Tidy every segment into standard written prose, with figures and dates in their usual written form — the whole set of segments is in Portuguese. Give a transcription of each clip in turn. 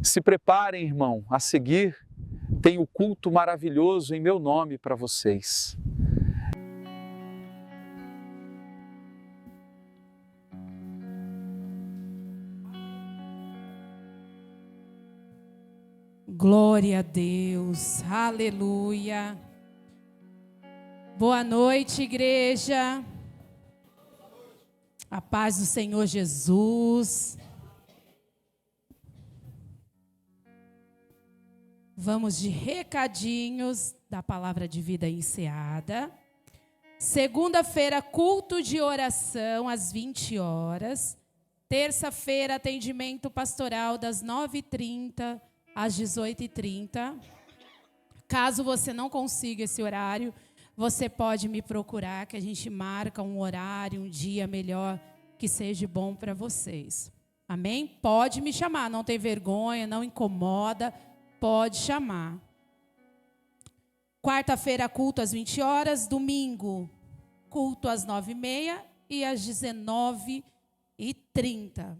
Se preparem, irmão, a seguir, tem o culto maravilhoso em meu nome para vocês. Glória a Deus, aleluia. Boa noite, igreja. A paz do Senhor Jesus. Vamos de recadinhos da Palavra de Vida Enseada. Segunda-feira, culto de oração às 20 horas. Terça-feira, atendimento pastoral das 9h30 às 18h30. Caso você não consiga esse horário, você pode me procurar, que a gente marca um horário, um dia melhor, que seja bom para vocês. Amém? Pode me chamar, não tem vergonha, não incomoda, pode chamar. Quarta-feira, culto às 20 horas. Domingo, culto às 9h30 e às 19h30.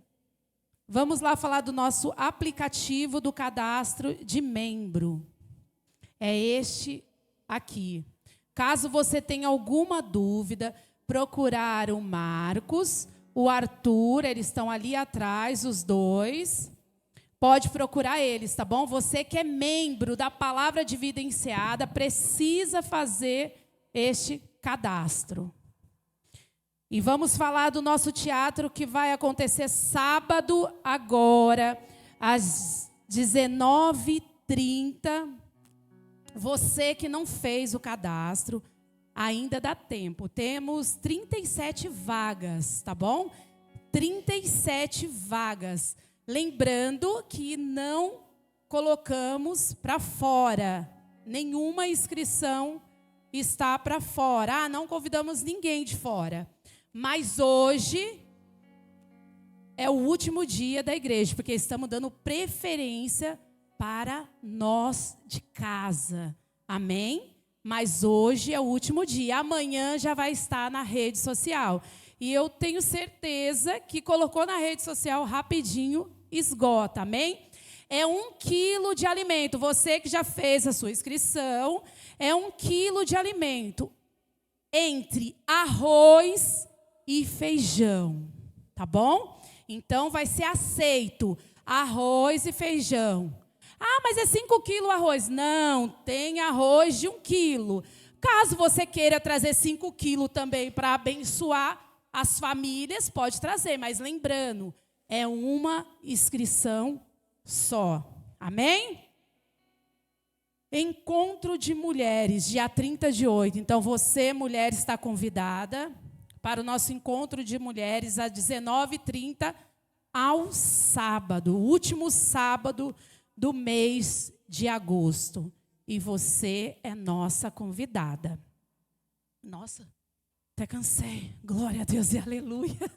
Vamos lá falar do nosso aplicativo do cadastro de membro. É este aqui. Caso você tenha alguma dúvida, procurar o Marcos, o Arthur, eles estão ali atrás, os dois. Pode procurar eles, tá bom? Você que é membro da Palavra de Vida Enseada, precisa fazer este cadastro. E vamos falar do nosso teatro que vai acontecer sábado agora, às 19h30. Você que não fez o cadastro, ainda dá tempo. Temos 37 vagas, tá bom? 37 vagas. Lembrando que não colocamos para fora. Nenhuma inscrição está para fora. Não convidamos ninguém de fora. Mas hoje é o último dia da igreja, porque estamos dando preferência para nós de casa. Amém? Mas hoje é o último dia. Amanhã já vai estar na rede social. E eu tenho certeza que colocou na rede social rapidinho, esgota. Amém? É 1 quilo de alimento. Você que já fez a sua inscrição, é 1 quilo de alimento. Entre arroz e feijão. Tá bom? Então vai ser aceito arroz e feijão. Mas é 5 quilos arroz. Não, tem arroz de 1 quilo. Caso você queira trazer 5 quilos também para abençoar as famílias, pode trazer. Mas lembrando, é uma inscrição só. Amém? Encontro de mulheres, dia 30/8. Então, você, mulher, está convidada para o nosso encontro de mulheres às 19h30 ao sábado, o último sábado do mês de agosto. E você é nossa convidada. Nossa, até cansei. Glória a Deus e aleluia.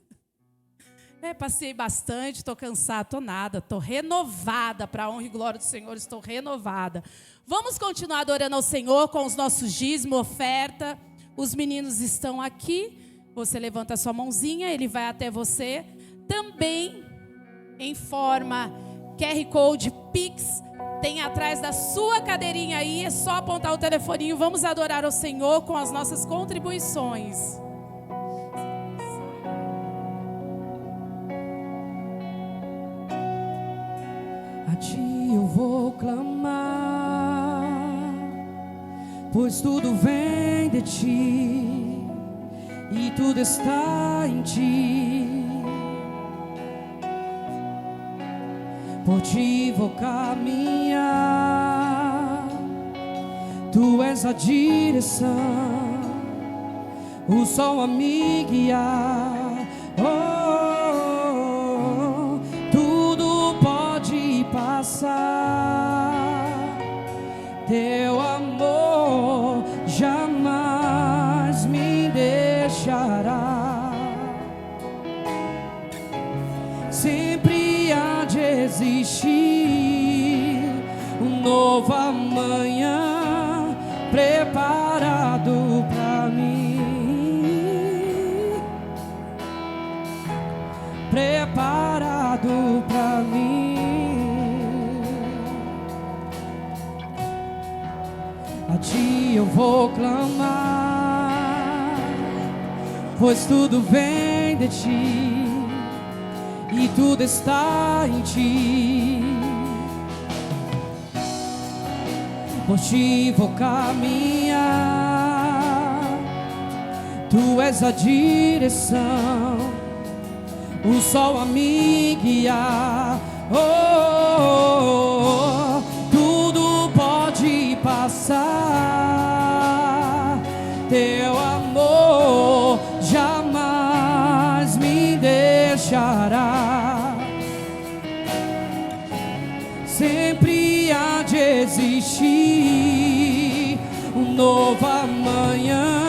Passei bastante, estou cansada, estou nada. Estou renovada para a honra e glória do Senhor, estou renovada. Vamos continuar adorando ao Senhor com os nossos dízimos, oferta. Os meninos estão aqui. Você levanta a sua mãozinha, ele vai até você. Também em forma QR Code Pix, tem atrás da sua cadeirinha aí, é só apontar o telefoninho. Vamos adorar ao Senhor com as nossas contribuições. A ti eu vou clamar, pois tudo vem de ti e tudo está em ti. Por ti vou caminhar, tu és a direção, o sol a me guiar. Tudo pode passar, teu amor jamais me deixará. Sempre há de existir um novo amanhã preparado pra mim, preparado pra mim. eu vou clamar, pois tudo vem de ti e tudo está em ti. Por ti vou caminhar, tu és a direção, o sol a me guiar. Oh, tudo pode passar, teu amor jamais me deixará. Sempre há de existir um novo amanhã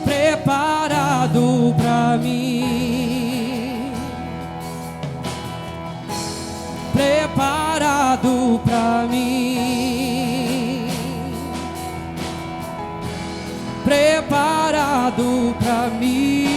preparado pra mim, preparado pra mim, preparado pra mim.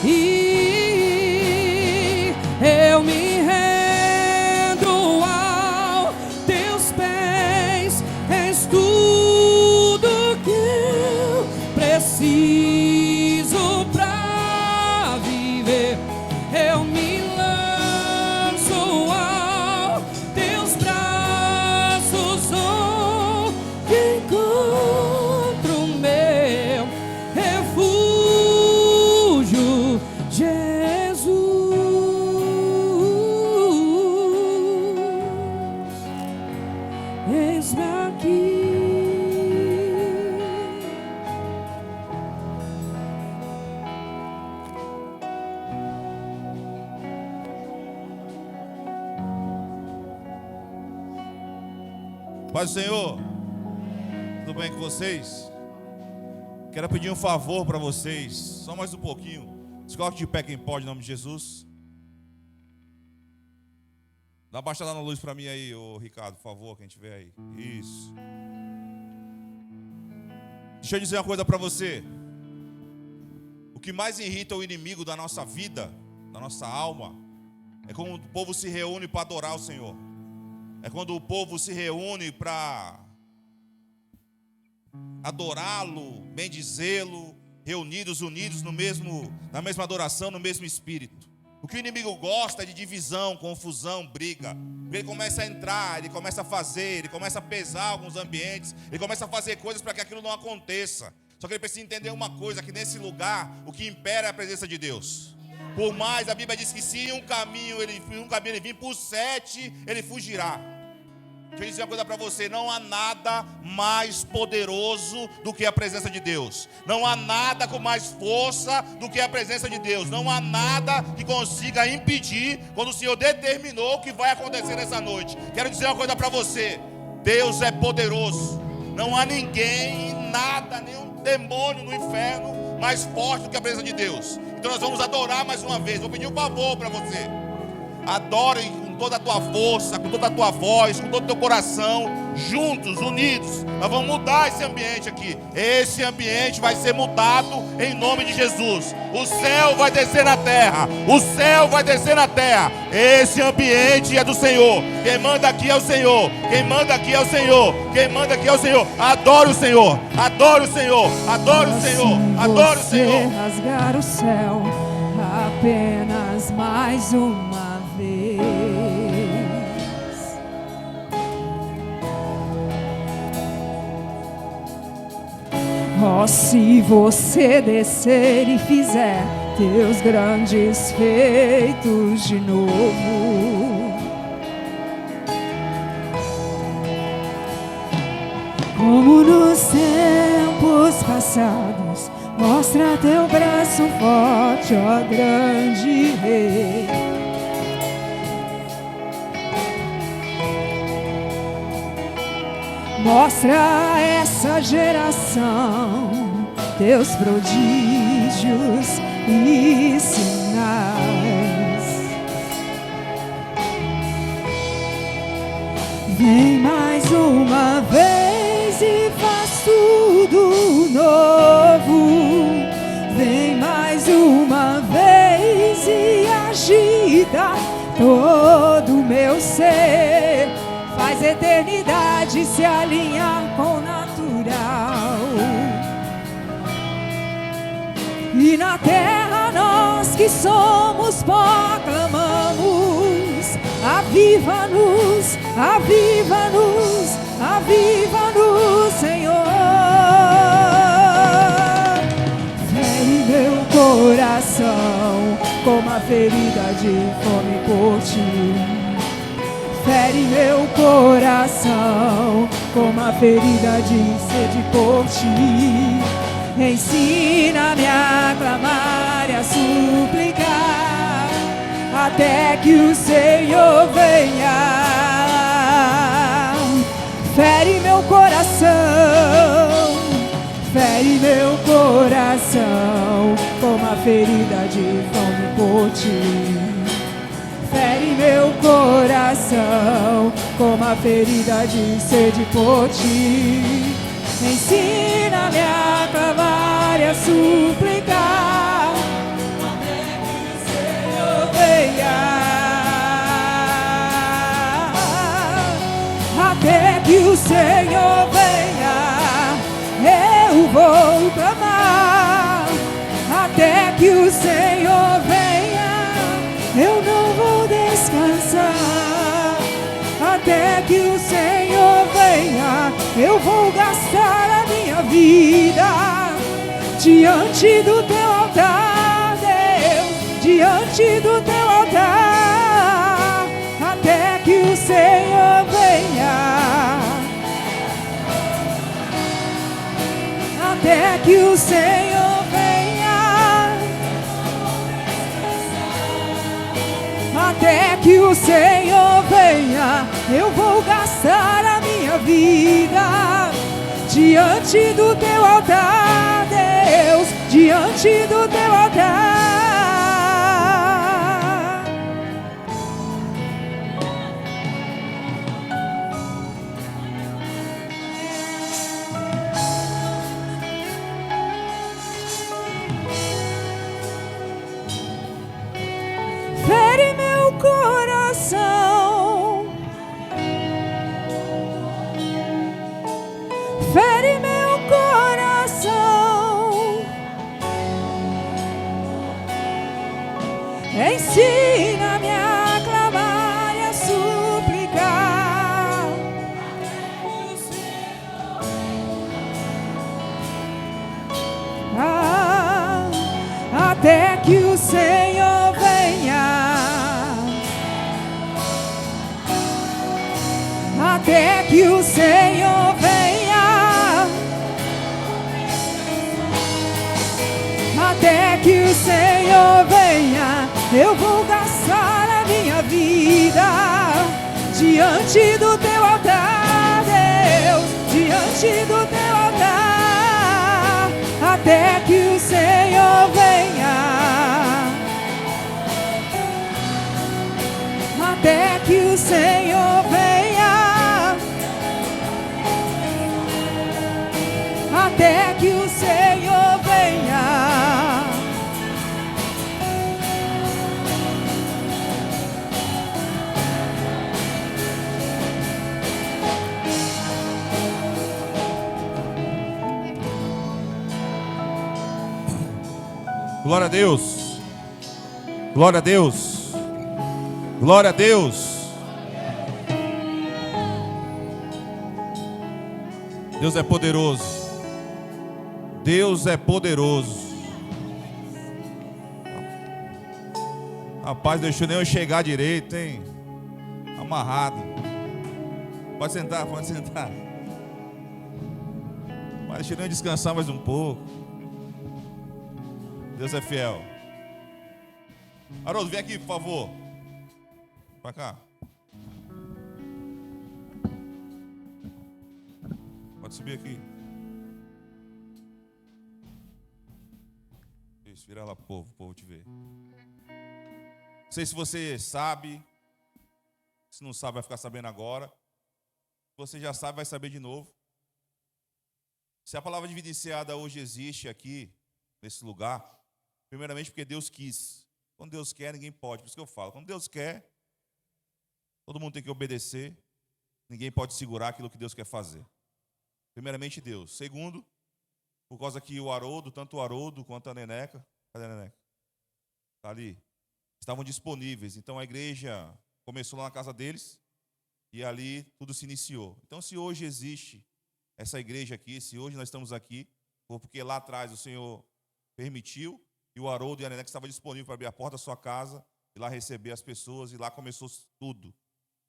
E eu me rendo aos teus pés, és tudo que eu preciso pra viver. Eu me lanço aos teus braços, onde encontro meu refúgio, Jesus. Eis-me aqui. Paz do Senhor, tudo bem com vocês? Quero pedir um favor para vocês, só mais um pouquinho. Se coloque de pé quem pode, em nome de Jesus. Dá uma baixada na luz para mim aí, ô Ricardo, por favor, quem tiver aí. Isso. Deixa eu dizer uma coisa para você. O que mais irrita o inimigo da nossa vida, da nossa alma, é quando o povo se reúne para adorar o Senhor. É quando o povo se reúne para adorá-lo, bendizê-lo, reunidos, unidos na mesma adoração, no mesmo espírito. O que o inimigo gosta é de divisão, confusão, briga. Ele começa a entrar, ele começa a fazer, ele começa a pesar alguns ambientes, ele começa a fazer coisas para que aquilo não aconteça. Só que ele precisa entender uma coisa, que nesse lugar o que impera é a presença de Deus. Por mais, a Bíblia diz que se um caminho ele vir, por 7 ele fugirá. Deixa eu dizer uma coisa para você, não há nada mais poderoso do que a presença de Deus. Não há nada com mais força do que a presença de Deus. Não há nada que consiga impedir quando o Senhor determinou o que vai acontecer nessa noite. Quero dizer uma coisa para você, Deus é poderoso. Não há ninguém, nada, nenhum demônio no inferno mais forte do que a presença de Deus. Então nós vamos adorar mais uma vez. Vou pedir um favor para você. Adore com toda a tua força, com toda a tua voz, com todo o teu coração, juntos, unidos. Nós vamos mudar esse ambiente aqui. Esse ambiente vai ser mudado em nome de Jesus. O céu vai descer na terra. O céu vai descer na terra. Esse ambiente é do Senhor. Quem manda aqui é o Senhor. Quem manda aqui é o Senhor. Quem manda aqui é o Senhor. Adore o Senhor. Adore o Senhor. Adore o Senhor. Adore o Senhor. Rasgar o céu apenas mais uma vez. Oh, se você descer e fizer teus grandes feitos de novo, como nos tempos passados, mostra teu braço forte, ó grande Rei. Mostra a essa geração teus prodígios e sinais. Vem mais uma vez e faz tudo novo. Vem mais uma vez e agita todo o meu ser. faz a eternidade se alinhar com o natural. E na terra nós que somos pó clamamos: aviva-nos, aviva-nos, aviva-nos, Senhor. Fere meu coração como a ferida de fome por ti. Fere meu coração como a ferida de sede por ti. Ensina-me a clamar e a suplicar até que o Senhor venha. Fere meu coração, fere meu coração como a ferida de fome por ti. Fere meu coração como a ferida de sede por ti. Ensina-me a clamar e a suplicar até que o Senhor venha. Até que o Senhor venha, eu vou clamar. Até que o Senhor venha, eu não vou descansar. Até que o Senhor venha, eu vou gastar a minha vida diante do teu altar, Deus, diante do teu altar. Até que o Senhor venha, até que o Senhor venha, até que o Senhor venha, eu vou gastar a minha vida diante do teu altar, Deus, diante do teu altar. Fere meu coração, fere meu coração. Ensina-me a clamar e a suplicar até que o Senhor venha, até que o Senhor venha, até que o Senhor venha, eu vou gastar a minha vida diante do teu altar, Deus, diante do teu altar. Até que o Senhor venha, até que o Senhor venha, até que o Senhor venha. Glória a Deus. Glória a Deus. Glória a Deus. Deus é poderoso. Deus é poderoso. Rapaz, deixou nem eu chegar direito, hein? Amarrado. Pode sentar, pode sentar. Mas deixa nem eu descansar mais um pouco. Deus é fiel. Haroldo, vem aqui, por favor. Pra cá. Pode subir aqui. Isso, vira lá pro povo, o povo te ver. Não sei se você sabe. Se não sabe, vai ficar sabendo agora. Se você já sabe, vai saber de novo. Se a palavra dividenciada hoje existe aqui, nesse lugar, primeiramente porque Deus quis. Quando Deus quer, ninguém pode. Por isso que eu falo, quando Deus quer, todo mundo tem que obedecer. ninguém pode segurar aquilo que Deus quer fazer. Primeiramente Deus. Segundo, por causa que o Haroldo, tanto o Haroldo quanto a Neneca, cadê a Neneca? Está ali. Estavam disponíveis. Então a igreja começou lá na casa deles e ali tudo se iniciou. Então se hoje existe essa igreja aqui, se hoje nós estamos aqui, foi porque lá atrás o Senhor permitiu e o Haroldo e a Neneca estavam disponíveis para abrir a porta da sua casa e lá receber as pessoas e lá começou tudo.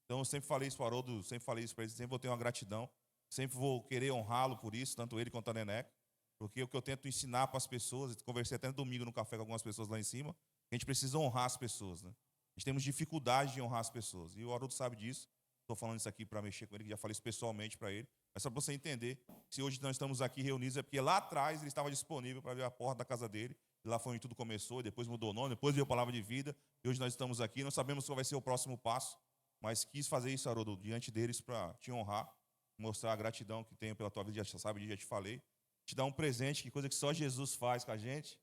Então eu sempre falei isso para o Haroldo, sempre falei isso para ele, sempre vou ter uma gratidão, sempre vou querer honrá-lo por isso, tanto ele quanto a Neneca, porque o que eu tento ensinar para as pessoas, conversei até no domingo no café com algumas pessoas lá em cima, a gente precisa honrar as pessoas, né? A gente temos dificuldade de honrar as pessoas. E o Haroldo sabe disso. Estou falando isso aqui para mexer com ele, que já falei isso pessoalmente para ele. Mas só para você entender, se hoje nós estamos aqui reunidos, é porque lá atrás ele estava disponível para abrir a porta da casa dele. E lá foi onde tudo começou, depois mudou o nome, depois veio a palavra de vida. E hoje nós estamos aqui, não sabemos qual vai ser o próximo passo. Mas quis fazer isso, Haroldo, diante deles para te honrar, mostrar a gratidão que tenho pela tua vida, já sabe, já te falei. Te dar um presente, que coisa que só Jesus faz com a gente.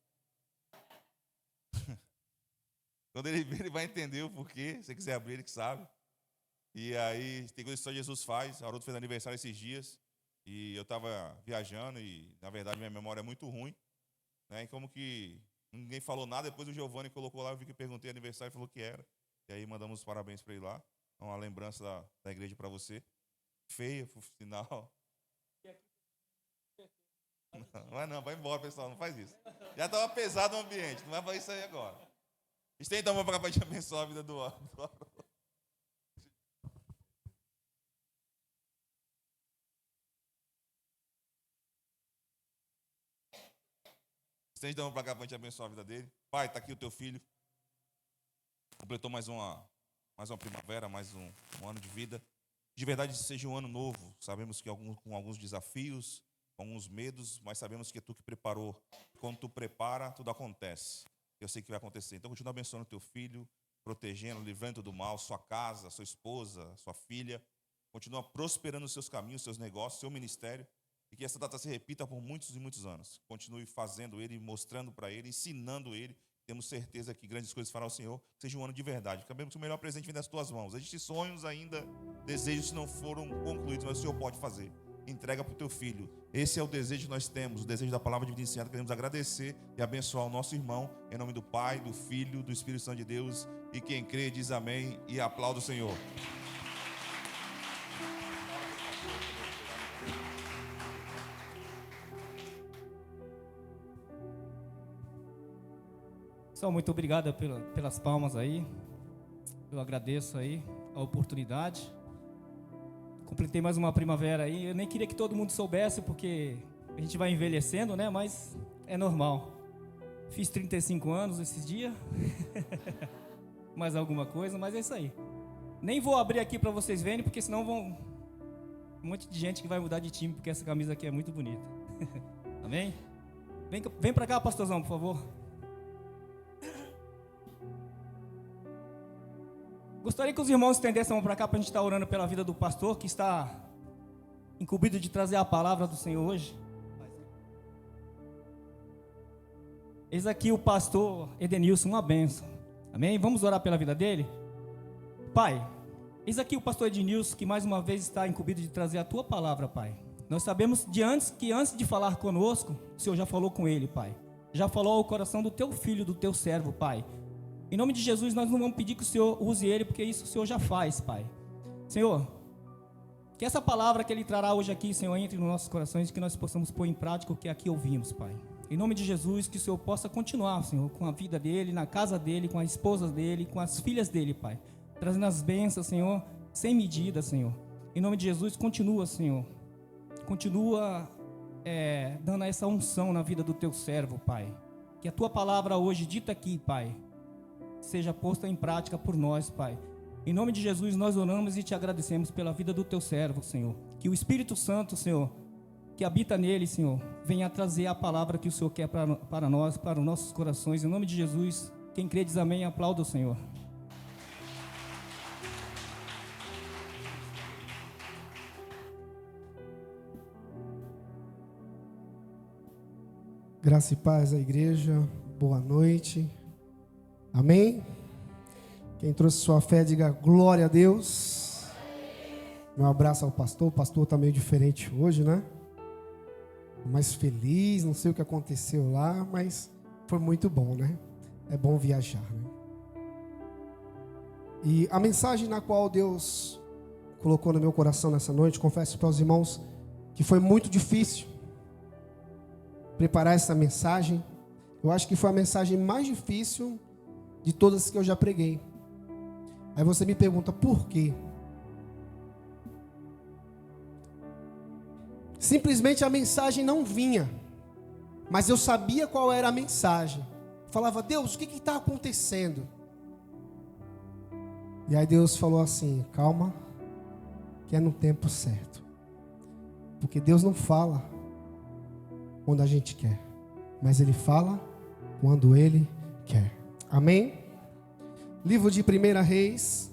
Quando ele ver, ele vai entender o porquê. Se você quiser abrir, ele que sabe. E aí, tem coisa que só Jesus faz. A Haroldo fez aniversário esses dias. E eu estava viajando e, na verdade, minha memória é muito ruim. Né? E como que ninguém falou nada, depois o Giovanni colocou lá, eu vi que perguntei aniversário e falou que era. E aí mandamos os parabéns para ele lá. Uma lembrança da igreja para você. Feia, por sinal. Não, vai embora, pessoal, não faz isso. Já estava pesado o ambiente, não vai fazer isso aí agora. Estenda a mão para cá para te abençoar a vida do Haroldo. Estende a mão para cá para te abençoar a vida dele. Pai, está aqui o teu filho. Completou mais uma primavera, mais um ano de vida. De verdade, seja um ano novo. Sabemos que com alguns desafios, com alguns medos, mas sabemos que é tu que preparou. Quando tu prepara, tudo acontece. Eu sei que vai acontecer. Então, continua abençoando o teu filho, protegendo, livrando do mal, sua casa, sua esposa, sua filha. Continua prosperando os seus caminhos, seus negócios, seu ministério. E que essa data se repita por muitos e muitos anos. Continue fazendo ele, mostrando para ele, ensinando ele. Temos certeza que grandes coisas fará o Senhor. Seja um ano de verdade. Sabemos que o melhor presente vem das tuas mãos. Existem sonhos ainda, desejos que não foram concluídos, mas o Senhor pode fazer. Entrega para o teu filho. Esse é o desejo que nós temos, o desejo da palavra de vida ensinada. Queremos agradecer e abençoar o nosso irmão, em nome do Pai, do Filho, do Espírito Santo de Deus. E quem crê diz amém e aplauda o Senhor. Pessoal, muito obrigado pelas palmas aí. Eu agradeço aí a oportunidade. Completei mais uma primavera aí. Eu nem queria que todo mundo soubesse, porque a gente vai envelhecendo, né? Mas é normal. Fiz 35 anos esses dias. Mais alguma coisa, mas é isso aí. Nem vou abrir aqui para vocês verem, porque senão vão... Um monte de gente que vai mudar de time, porque essa camisa aqui é muito bonita. Amém? Vem para cá, pastorzão, por favor. Gostaria que os irmãos estendessem a mão para cá para a gente estar orando pela vida do pastor que está incumbido de trazer a palavra do Senhor hoje. Eis aqui o pastor Edenilson, uma bênção. Amém? Vamos orar pela vida dele? Pai, eis aqui o pastor Edenilson que mais uma vez está incumbido de trazer a tua palavra, Pai. Nós sabemos que antes de falar conosco, o Senhor já falou com ele, Pai. Já falou ao coração do teu filho, do teu servo, Pai. Em nome de Jesus, nós não vamos pedir que o Senhor use ele, porque isso o Senhor já faz, Pai. Senhor, que essa palavra que ele trará hoje aqui, Senhor, entre nos nossos corações, que nós possamos pôr em prática o que aqui ouvimos, Pai. Em nome de Jesus, que o Senhor possa continuar, Senhor, com a vida dele, na casa dele, com a esposa dele, com as filhas dele, Pai. Trazendo as bênçãos, Senhor, sem medida, Senhor. Em nome de Jesus, continua, Senhor. Continua dando essa unção na vida do teu servo, Pai. Que a tua palavra hoje dita aqui, Pai, seja posta em prática por nós, Pai. Em nome de Jesus, nós oramos e te agradecemos pela vida do teu servo, Senhor. Que o Espírito Santo, Senhor, que habita nele, Senhor, venha trazer a palavra que o Senhor quer para nós, para os nossos corações. Em nome de Jesus, quem crê diz amém, aplauda o Senhor. Graça e paz à igreja, boa noite. Amém? Quem trouxe sua fé, diga glória a Deus. Meu abraço ao pastor. O pastor está meio diferente hoje, né? Mais feliz, não sei o que aconteceu lá, mas foi muito bom, né? É bom viajar, né? E a mensagem na qual Deus colocou no meu coração nessa noite, confesso para os irmãos que foi muito difícil preparar essa mensagem. Eu acho que foi a mensagem mais difícil de todas que eu já preguei. Aí você me pergunta, por quê? Simplesmente a mensagem não vinha, mas eu sabia qual era a mensagem. Falava, Deus, o que está acontecendo? E aí Deus falou assim, calma, que é no tempo certo. Porque Deus não fala quando a gente quer, mas Ele fala quando Ele quer. Amém? Livro de 1 Reis,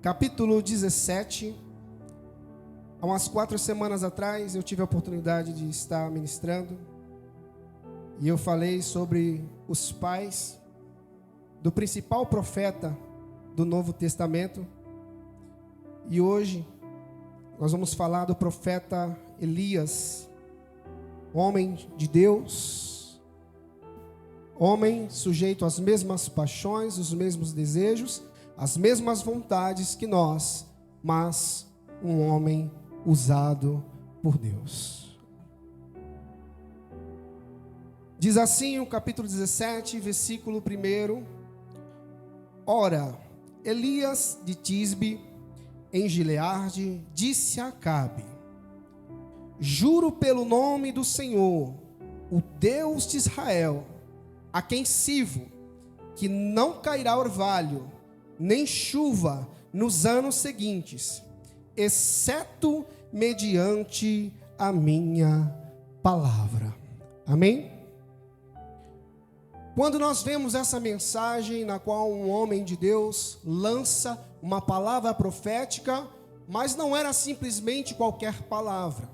capítulo 17. Há umas 4 semanas atrás eu tive a oportunidade de estar ministrando e eu falei sobre os pais do principal profeta do Novo Testamento. E hoje nós vamos falar do profeta Elias, homem de Deus, homem sujeito às mesmas paixões, os mesmos desejos, as mesmas vontades que nós, mas um homem usado por Deus. Diz assim o capítulo 17, versículo 1: Ora, Elias de Tisbe, em Gileade, disse a Acabe: Juro pelo nome do Senhor, o Deus de Israel, a quem sirvo, que não cairá orvalho, nem chuva nos anos seguintes, exceto mediante a minha palavra. Amém? Quando nós vemos essa mensagem na qual um homem de Deus lança uma palavra profética, mas não era simplesmente qualquer palavra.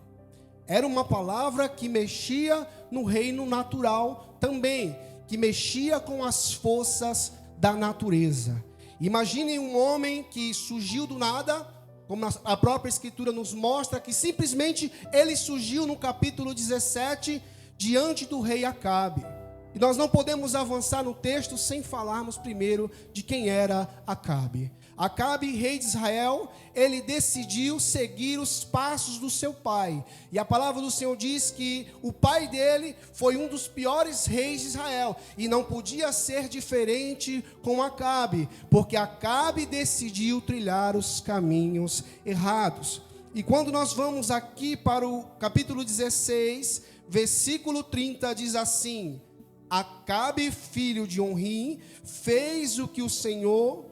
Era uma palavra que mexia no reino natural também, que mexia com as forças da natureza. Imaginem um homem que surgiu do nada, como a própria Escritura nos mostra, que simplesmente ele surgiu no capítulo 17, diante do rei Acabe. E nós não podemos avançar no texto sem falarmos primeiro de quem era Acabe. Acabe, rei de Israel, ele decidiu seguir os passos do seu pai. E a palavra do Senhor diz que o pai dele foi um dos piores reis de Israel. E não podia ser diferente com Acabe, porque Acabe decidiu trilhar os caminhos errados. E quando nós vamos aqui para o capítulo 16, versículo 30, diz assim: Acabe, filho de Onrim, fez o que o Senhor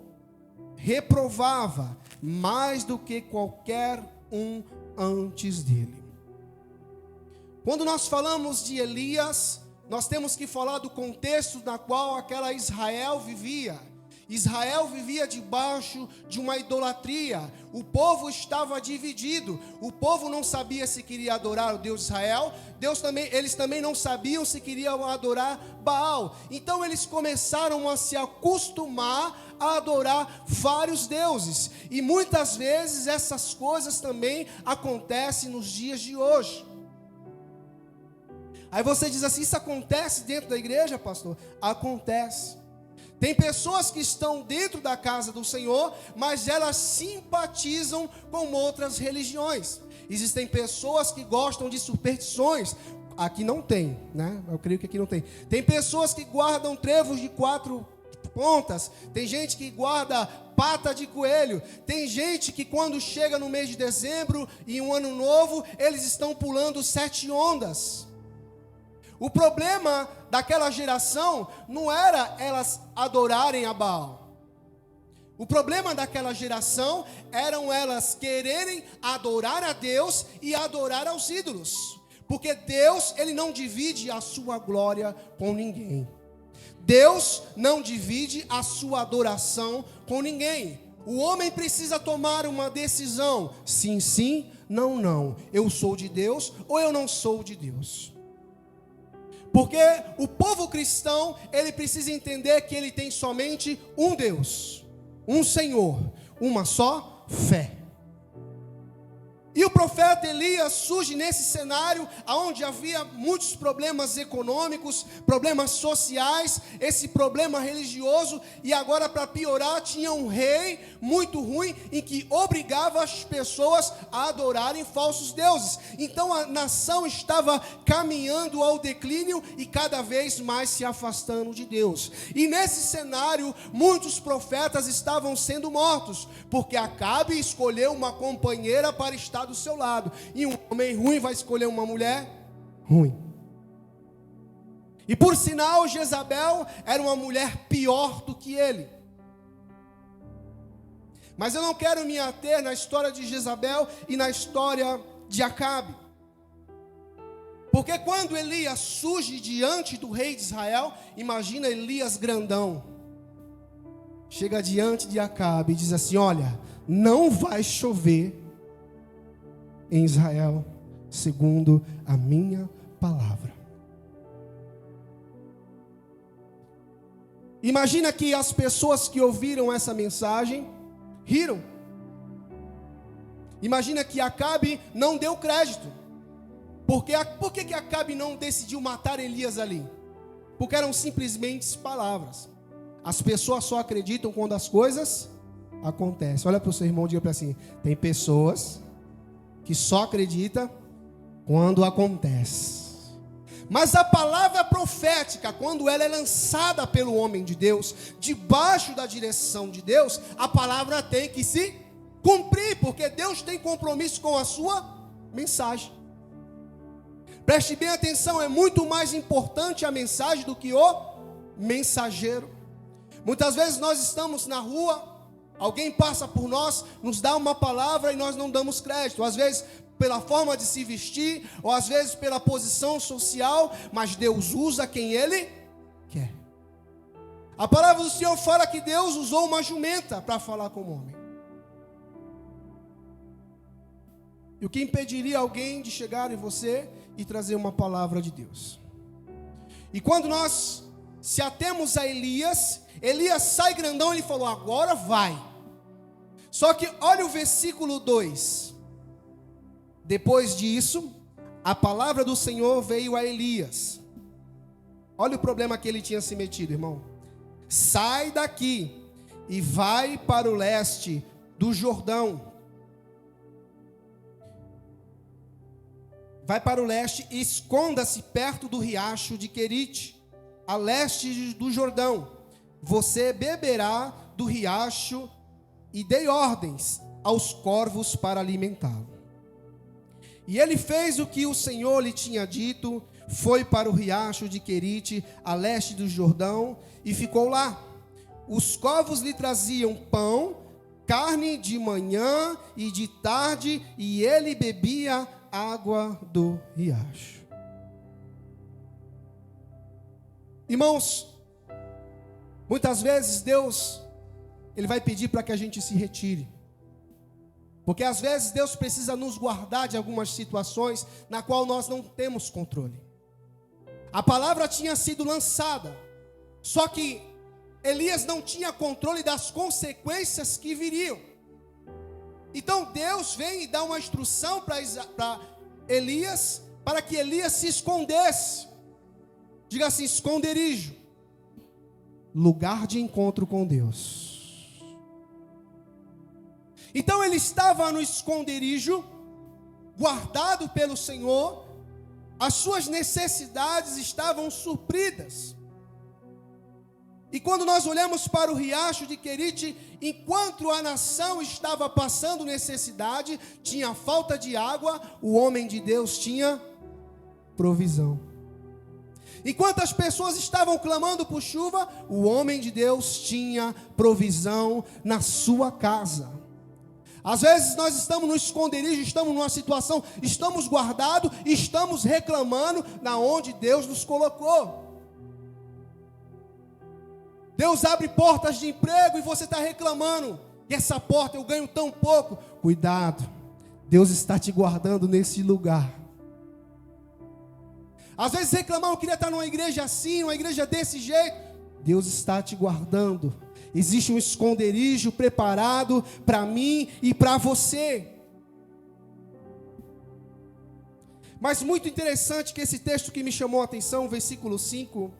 reprovava, mais do que qualquer um antes dele. Quando nós falamos de Elias, nós temos que falar do contexto na qual aquela Israel vivia. Israel vivia debaixo de uma idolatria. O povo estava dividido. O povo não sabia se queria adorar o Deus de Israel. Eles também não sabiam se queriam adorar Baal. Então eles começaram a se acostumar a adorar vários deuses. E muitas vezes essas coisas também acontecem nos dias de hoje. Aí você diz assim: isso acontece dentro da igreja, pastor? Acontece. Tem pessoas que estão dentro da casa do Senhor, mas elas simpatizam com outras religiões. Existem pessoas que gostam de superstições. Aqui não tem, né? Eu creio que aqui não tem. Tem pessoas que guardam trevos de 4 pontas. Tem gente que guarda pata de coelho. Tem gente que quando chega no mês de dezembro e um ano novo, eles estão pulando 7 ondas. O problema daquela geração não era elas adorarem a Baal. O problema daquela geração eram elas quererem adorar a Deus e adorar aos ídolos. Porque Deus, Ele não divide a sua glória com ninguém. Deus não divide a sua adoração com ninguém. O homem precisa tomar uma decisão. Sim, sim, não, não. Eu sou de Deus ou eu não sou de Deus. Porque o povo cristão, ele precisa entender que ele tem somente um Deus, um Senhor, uma só fé. E o profeta Elias surge nesse cenário onde havia muitos problemas econômicos, problemas sociais, esse problema religioso, e agora, para piorar, tinha um rei muito ruim em que obrigava as pessoas a adorarem falsos deuses. Então a nação estava caminhando ao declínio e cada vez mais se afastando de Deus. E nesse cenário, muitos profetas estavam sendo mortos, porque Acabe escolheu uma companheira para estar do seu lado, e um homem ruim vai escolher uma mulher ruim. E por sinal, Jezabel era uma mulher pior do que ele. Mas eu não quero me ater na história de Jezabel e na história de Acabe, porque quando Elias surge diante do rei de Israel, imagina Elias grandão, chega diante de Acabe e diz assim: olha, não vai chover em Israel, segundo a minha palavra. Imagina que as pessoas que ouviram essa mensagem riram. Imagina que Acabe não deu crédito. Por que Acabe não decidiu matar Elias ali? Porque eram simplesmente palavras. As pessoas só acreditam quando as coisas acontecem. Olha para o seu irmão e diga para assim: tem pessoas que só acredita quando acontece. Mas a palavra profética, quando ela é lançada pelo homem de Deus, debaixo da direção de Deus, a palavra tem que se cumprir, porque Deus tem compromisso com a sua mensagem. Preste bem atenção, é muito mais importante a mensagem do que o mensageiro. Muitas vezes nós estamos na rua, alguém passa por nós, nos dá uma palavra e nós não damos crédito. Às vezes pela forma de se vestir, ou às vezes pela posição social, mas Deus usa quem Ele quer. A palavra do Senhor fala que Deus usou uma jumenta para falar com o homem. E o que impediria alguém de chegar em você e trazer uma palavra de Deus? E quando nós se atemos a Elias, Elias sai grandão, ele falou: agora vai. Só que olha o versículo 2. Depois disso, a palavra do Senhor veio a Elias. Olha o problema que ele tinha se metido, irmão. Sai daqui e vai para o leste do Jordão. Vai para o leste e esconda-se perto do riacho de Querite, a leste do Jordão. Você beberá do riacho, e dei ordens aos corvos para alimentá-lo. E ele fez o que o Senhor lhe tinha dito, foi para o riacho de Querite, a leste do Jordão, e ficou lá. Os corvos lhe traziam pão, carne de manhã e de tarde, e ele bebia água do riacho. Irmãos, muitas vezes Deus, Ele vai pedir para que a gente se retire. Porque às vezes Deus precisa nos guardar de algumas situações na qual nós não temos controle. A palavra tinha sido lançada, só que Elias não tinha controle das consequências que viriam. Então Deus vem e dá uma instrução para Elias, para que Elias se escondesse. Diga assim: esconderijo, lugar de encontro com Deus. Então ele estava no esconderijo, guardado pelo Senhor, as suas necessidades estavam supridas. E quando nós olhamos para o riacho de Querite, enquanto a nação estava passando necessidade, tinha falta de água, o homem de Deus tinha provisão. Enquanto as pessoas estavam clamando por chuva, o homem de Deus tinha provisão na sua casa. Às vezes nós estamos no esconderijo, estamos numa situação, estamos guardados, estamos reclamando na onde Deus nos colocou. Deus abre portas de emprego e você está reclamando, e essa porta eu ganho tão pouco. Cuidado, Deus está te guardando nesse lugar. Às vezes reclamamos, eu queria estar numa igreja assim, numa igreja desse jeito. Deus está te guardando. Existe um esconderijo preparado para mim e para você. Mas muito interessante que esse texto que me chamou a atenção, versículo 5,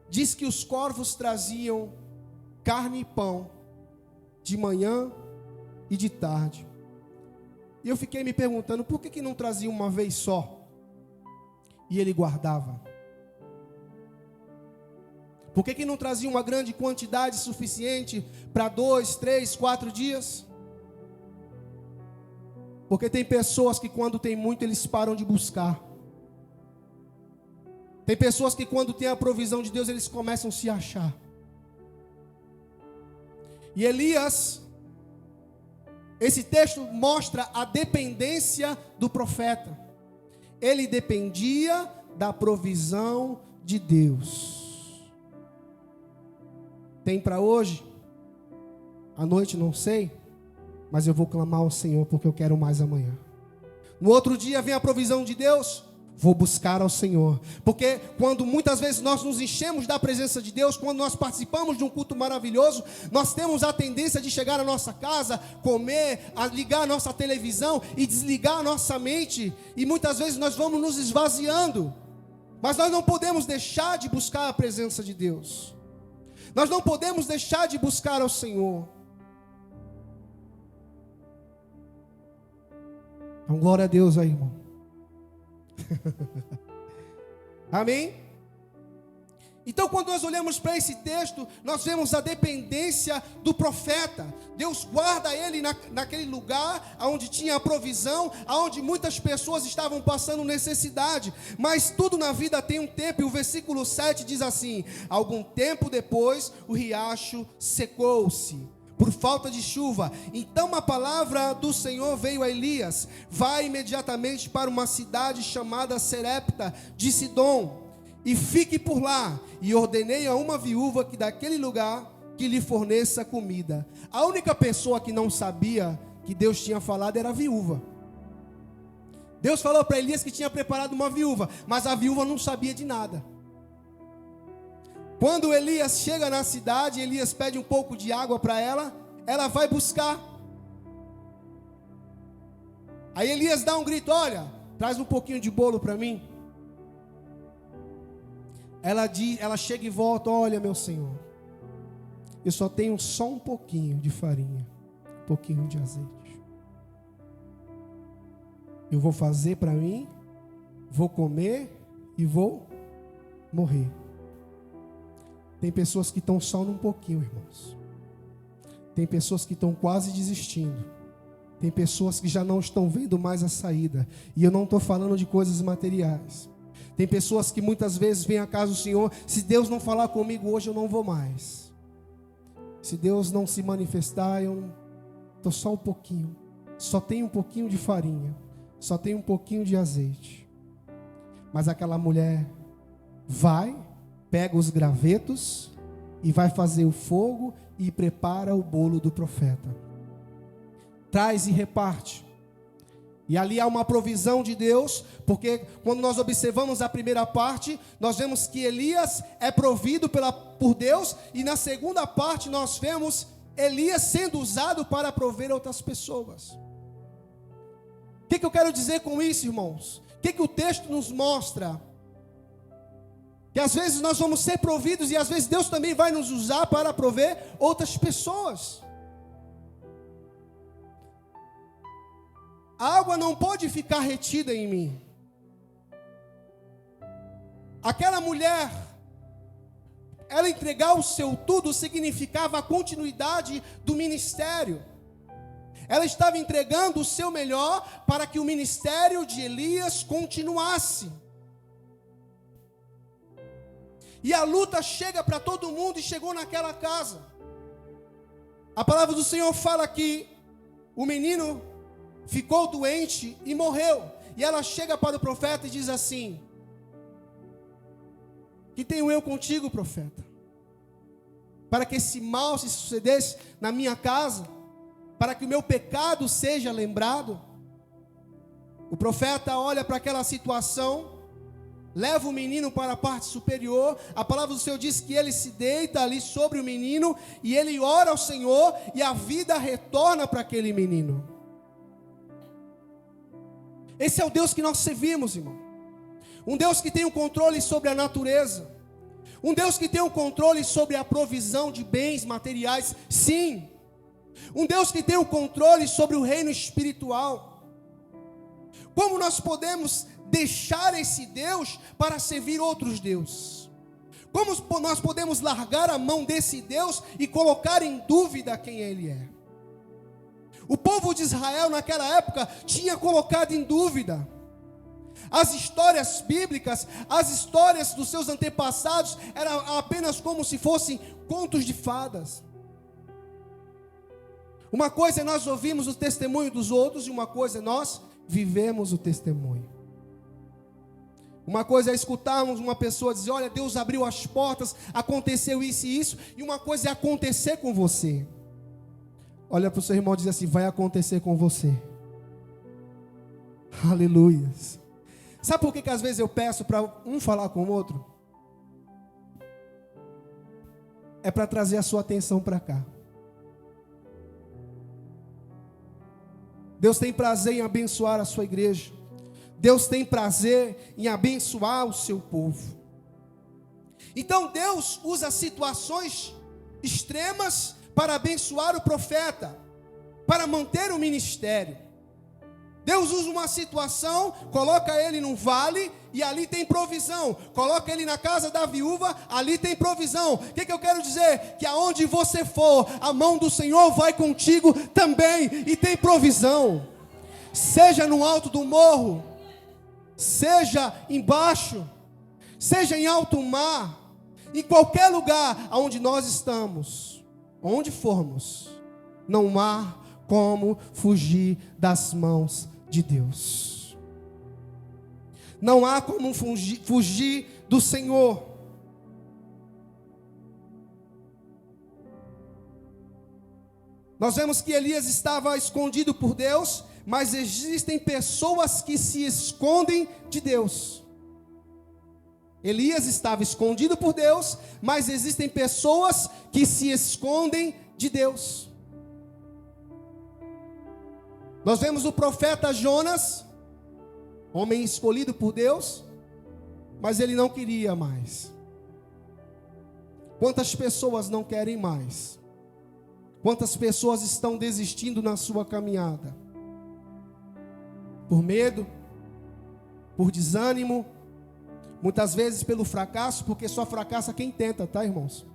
diz que os corvos traziam carne e pão de manhã e de tarde. E eu fiquei me perguntando, por que não trazia uma vez só? E ele guardava. Por que não trazia uma grande quantidade suficiente para 2, 3, 4 dias? Porque tem pessoas que quando tem muito eles param de buscar. Tem pessoas que quando tem a provisão de Deus eles começam a se achar. E Elias, esse texto mostra a dependência do profeta. Ele dependia da provisão de Deus. Tem para hoje? À noite não sei, mas eu vou clamar ao Senhor porque eu quero mais amanhã. No outro dia vem a provisão de Deus, vou buscar ao Senhor. Porque quando muitas vezes nós nos enchemos da presença de Deus, quando nós participamos de um culto maravilhoso, nós temos a tendência de chegar à nossa casa, comer, a ligar a nossa televisão e desligar a nossa mente. E muitas vezes nós vamos nos esvaziando. Mas nós não podemos deixar de buscar a presença de Deus. Nós não podemos deixar de buscar ao Senhor. Então, glória a Deus aí, irmão. Amém? Então, quando nós olhamos para esse texto, nós vemos a dependência do profeta. Deus guarda ele naquele lugar onde tinha a provisão, onde muitas pessoas estavam passando necessidade. Mas tudo na vida tem um tempo, e o versículo 7 diz assim: algum tempo depois, o riacho secou-se por falta de chuva. Então a palavra do Senhor veio a Elias: vai imediatamente para uma cidade chamada Serepta de Sidom, e fique por lá, e ordenei a uma viúva que daquele lugar que lhe forneça comida. A única pessoa que não sabia que Deus tinha falado era a viúva. Deus falou para Elias que tinha preparado uma viúva, mas a viúva não sabia de nada. Quando Elias chega na cidade, Elias pede um pouco de água para ela, ela vai buscar. Aí Elias dá um grito: olha, traz um pouquinho de bolo para mim. Ela chega e volta: olha, meu senhor, eu só tenho só um pouquinho de farinha, um pouquinho de azeite. Eu vou fazer para mim, vou comer e vou morrer. Tem pessoas que estão só num pouquinho, irmãos. Tem pessoas que estão quase desistindo. Tem pessoas que já não estão vendo mais a saída. E eu não estou falando de coisas materiais. Tem pessoas que muitas vezes vêm à casa do Senhor: se Deus não falar comigo hoje, eu não vou mais. Se Deus não se manifestar, eu estou só um pouquinho. Só tenho um pouquinho de farinha. Só tenho um pouquinho de azeite. Mas aquela mulher vai, pega os gravetos e vai fazer o fogo e prepara o bolo do profeta. Traz e reparte. E ali há uma provisão de Deus, porque quando nós observamos a primeira parte, nós vemos que Elias é provido por Deus, e na segunda parte nós vemos Elias sendo usado para prover outras pessoas. O que eu quero dizer com isso, irmãos? O que o texto nos mostra? Que às vezes nós vamos ser providos, e às vezes Deus também vai nos usar para prover outras pessoas. A água não pode ficar retida em mim. Aquela mulher, ela entregar o seu tudo significava a continuidade do ministério. Ela estava entregando o seu melhor para que o ministério de Elias continuasse. E a luta chega para todo mundo, e chegou naquela casa. A palavra do Senhor fala que o menino ficou doente e morreu. E ela chega para o profeta e diz assim: que tenho eu contigo, profeta? Para que esse mal se sucedesse na minha casa, para que o meu pecado seja lembrado. O profeta olha para aquela situação leva o menino para a parte superior. A palavra do Senhor diz que ele se deita ali sobre o menino e ele ora ao Senhor e a vida retorna para aquele menino. Esse é o Deus que nós servimos, irmão. Um Deus que tem o controle sobre a natureza. Um Deus que tem o controle sobre a provisão de bens materiais, sim. Um Deus que tem o controle sobre o reino espiritual. Como nós podemos deixar esse Deus para servir outros deuses? Como nós podemos largar a mão desse Deus e colocar em dúvida quem Ele é? O povo de Israel naquela época tinha colocado em dúvida. As histórias bíblicas, as histórias dos seus antepassados eram apenas como se fossem contos de fadas. Uma coisa é nós ouvirmos o testemunho dos outros e uma coisa é nós vivemos o testemunho. Uma coisa é escutarmos uma pessoa dizer: olha, Deus abriu as portas, aconteceu isso e isso, e uma coisa é acontecer com você. Olha para o seu irmão e diz assim: vai acontecer com você. Aleluia. Sabe por que às vezes eu peço para um falar com o outro? É para trazer a sua atenção para cá. Deus tem prazer em abençoar a sua igreja. Deus tem prazer em abençoar o seu povo. Então Deus usa situações extremas para abençoar o profeta, para manter o ministério. Deus usa uma situação, coloca ele num vale e ali tem provisão. Coloca ele na casa da viúva, ali tem provisão. O que eu quero dizer? Que aonde você for, a mão do Senhor vai contigo também e tem provisão. Seja no alto do morro, seja embaixo, seja em alto mar, em qualquer lugar aonde nós estamos, onde formos, não há como fugir das mãos de Deus. Não há como fugir do Senhor. Nós vemos que Elias estava escondido por Deus, mas existem pessoas que se escondem de Deus. Elias estava escondido por Deus, mas existem pessoas que se escondem de Deus. Nós vemos o profeta Jonas, homem escolhido por Deus, mas ele não queria mais. Quantas pessoas não querem mais? Quantas pessoas estão desistindo na sua caminhada? Por medo, por desânimo, muitas vezes pelo fracasso, porque só fracassa quem tenta, tá, irmãos?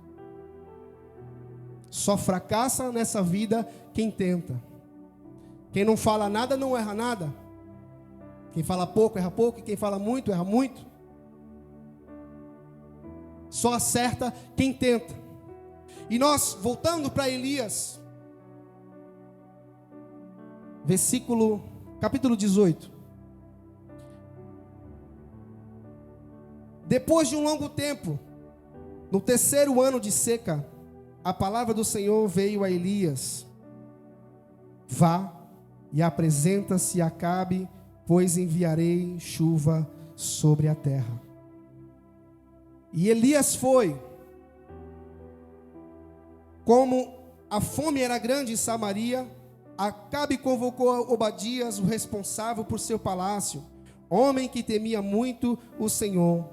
Só fracassa nessa vida quem tenta. Quem não fala nada não erra nada. Quem fala pouco erra pouco, e quem fala muito erra muito. Só acerta quem tenta. E nós, voltando para Elias, capítulo 18. Depois de um longo tempo, no 3º ano de seca, a palavra do Senhor veio a Elias: vá e apresenta-se a Acabe, pois enviarei chuva sobre a terra. E Elias foi. Como a fome era grande em Samaria, Acabe convocou Obadias, o responsável por seu palácio, homem que temia muito o Senhor.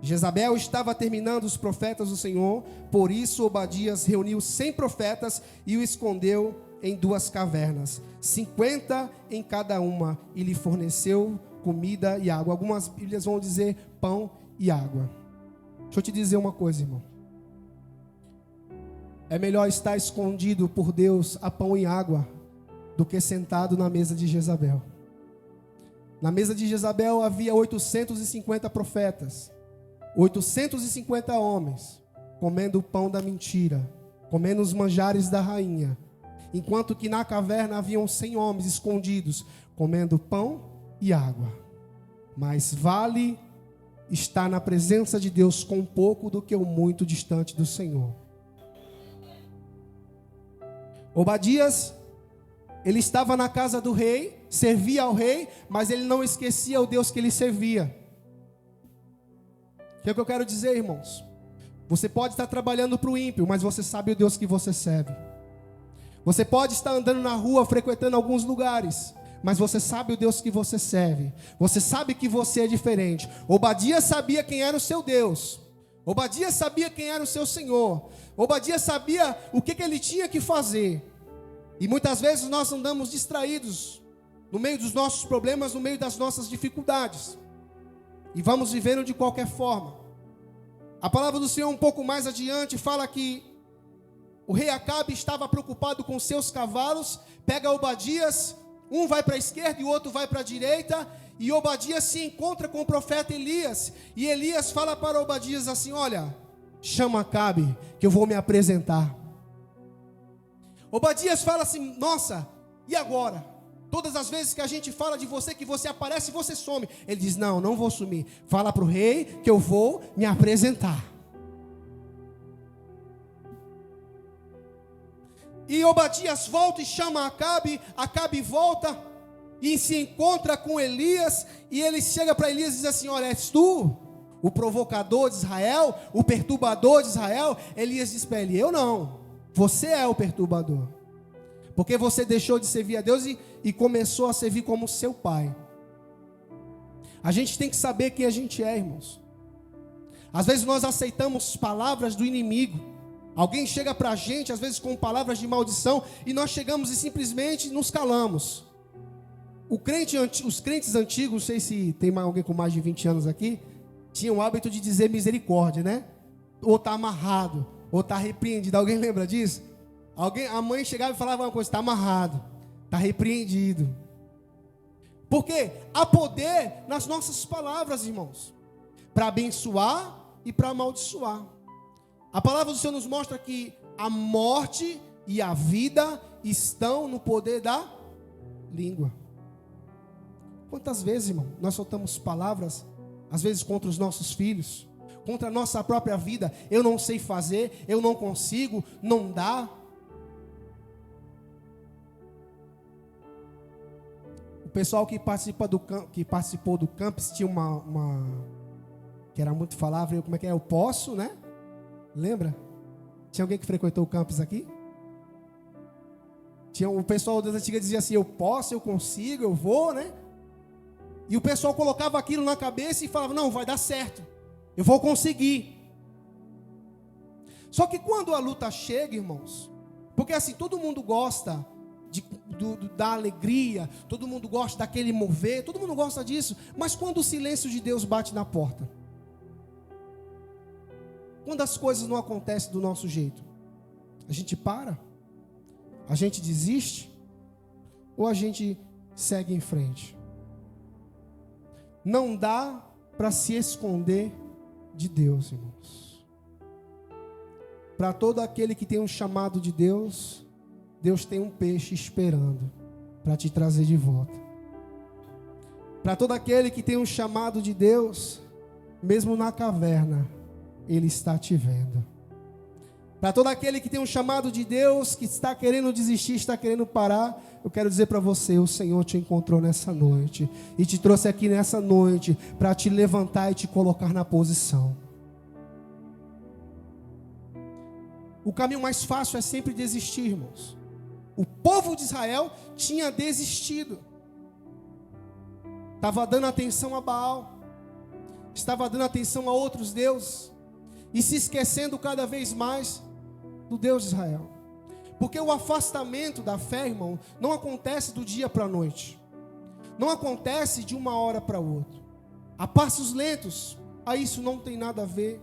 Jezabel estava terminando os profetas do Senhor, por isso Obadias reuniu 100 profetas e o escondeu em 2 cavernas, 50 em cada uma, e lhe forneceu comida e água. Algumas Bíblias vão dizer pão e água. Deixa eu te dizer uma coisa, irmão. É melhor estar escondido por Deus a pão e água do que sentado na mesa de Jezabel. Na mesa de Jezabel havia 850 profetas, 850 homens, comendo o pão da mentira, comendo os manjares da rainha, enquanto que na caverna haviam 100 homens escondidos, comendo pão e água. Mais vale estar na presença de Deus com pouco do que o muito distante do Senhor. Obadias, ele estava na casa do rei, servia ao rei, mas ele não esquecia o Deus que ele servia. Que é o que eu quero dizer, irmãos? Você pode estar trabalhando para o ímpio, mas você sabe o Deus que você serve. Você pode estar andando na rua, frequentando alguns lugares, mas você sabe o Deus que você serve. Você sabe que você é diferente. Obadias sabia quem era o seu Deus. Obadias sabia quem era o seu Senhor. Obadias sabia o que ele tinha que fazer. E muitas vezes nós andamos distraídos no meio dos nossos problemas, no meio das nossas dificuldades. E vamos vivendo de qualquer forma. A palavra do Senhor um pouco mais adiante fala que o rei Acabe estava preocupado com seus cavalos. Pega Obadias, um vai para a esquerda e o outro vai para a direita. E Obadias se encontra com o profeta Elias. E Elias fala para Obadias assim: olha, chama Acabe que eu vou me apresentar. Obadias fala assim: nossa, e agora? Todas as vezes que a gente fala de você, que você aparece, você some. Ele diz: não, não vou sumir. Fala para o rei que eu vou me apresentar. E Obadias volta e chama Acabe. Acabe volta e se encontra com Elias. E ele chega para Elias e diz assim: olha, és tu o provocador de Israel, o perturbador de Israel? Elias diz para ele: eu não, você é o perturbador. Porque você deixou de servir a Deus e começou a servir como seu pai. A gente tem que saber quem a gente é, irmãos. Às vezes nós aceitamos palavras do inimigo. Alguém chega para a gente, às vezes com palavras de maldição, e nós chegamos e simplesmente nos calamos. Os crentes antigos, não sei se tem alguém com mais de 20 anos aqui, tinham o hábito de dizer misericórdia, né? Ou está amarrado, ou está repreendido. Alguém lembra disso? A mãe chegava e falava uma coisa: está amarrado, está repreendido. Porque há poder nas nossas palavras, irmãos, para abençoar e para amaldiçoar. A palavra do Senhor nos mostra que a morte e a vida estão no poder da língua. Quantas vezes, irmão, nós soltamos palavras, às vezes contra os nossos filhos, contra a nossa própria vida: eu não sei fazer, eu não consigo, não dá. O pessoal que participou do campus tinha uma que era muito falável, como é que é? Eu posso, né? Lembra? Tinha alguém que frequentou o campus aqui? O pessoal das antigas dizia assim: eu posso, eu consigo, eu vou, né? E o pessoal colocava aquilo na cabeça e falava: não, vai dar certo, eu vou conseguir. Só que quando a luta chega, irmãos, porque assim, todo mundo gosta da alegria, todo mundo gosta daquele mover, todo mundo gosta disso, mas quando o silêncio de Deus bate na porta, quando as coisas não acontecem do nosso jeito, a gente para? A gente desiste? Ou a gente segue em frente? Não dá para se esconder de Deus, irmãos. Para todo aquele que tem um chamado de Deus, Deus tem um peixe esperando para te trazer de volta. Para todo aquele que tem um chamado de Deus, mesmo na caverna, Ele está te vendo. Para todo aquele que tem um chamado de Deus, que está querendo desistir, está querendo parar, eu quero dizer para você: o Senhor te encontrou nessa noite e te trouxe aqui nessa noite para te levantar e te colocar na posição. O caminho mais fácil é sempre desistir, irmãos. O povo de Israel tinha desistido. Estava dando atenção a Baal, estava dando atenção a outros deuses e se esquecendo cada vez mais do Deus de Israel. Porque o afastamento da fé, irmão, não acontece do dia para a noite. Não acontece de uma hora para outra. A passos lentos. Isso não tem nada a ver.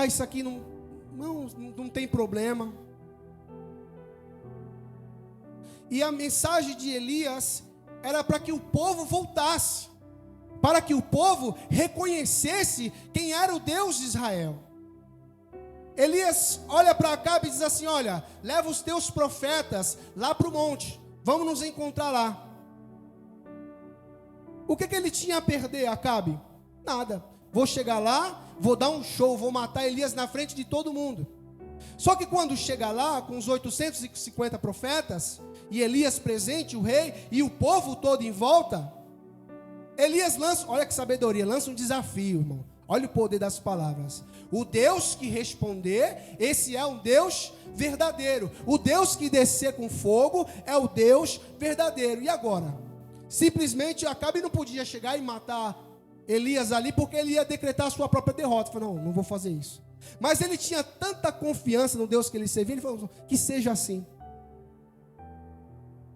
Isso aqui não tem problema. E a mensagem de Elias era para que o povo voltasse, para que o povo reconhecesse quem era o Deus de Israel. Elias olha para Acabe e diz assim: olha, leva os teus profetas lá para o monte, vamos nos encontrar lá. O que ele tinha a perder, Acabe? Nada. Vou chegar lá, vou dar um show, vou matar Elias na frente de todo mundo. Só que quando chega lá, com os 850 profetas, e Elias presente, o rei, e o povo todo em volta, Elias lança, olha que sabedoria, lança um desafio, irmão. Olha o poder das palavras. O Deus que responder, esse é um Deus verdadeiro. O Deus que descer com fogo é o Deus verdadeiro. E agora? Simplesmente Acabe não podia chegar e matar Elias ali, porque ele ia decretar a sua própria derrota. Ele falou, não vou fazer isso. Mas ele tinha tanta confiança no Deus que ele servia, ele falou, que seja assim.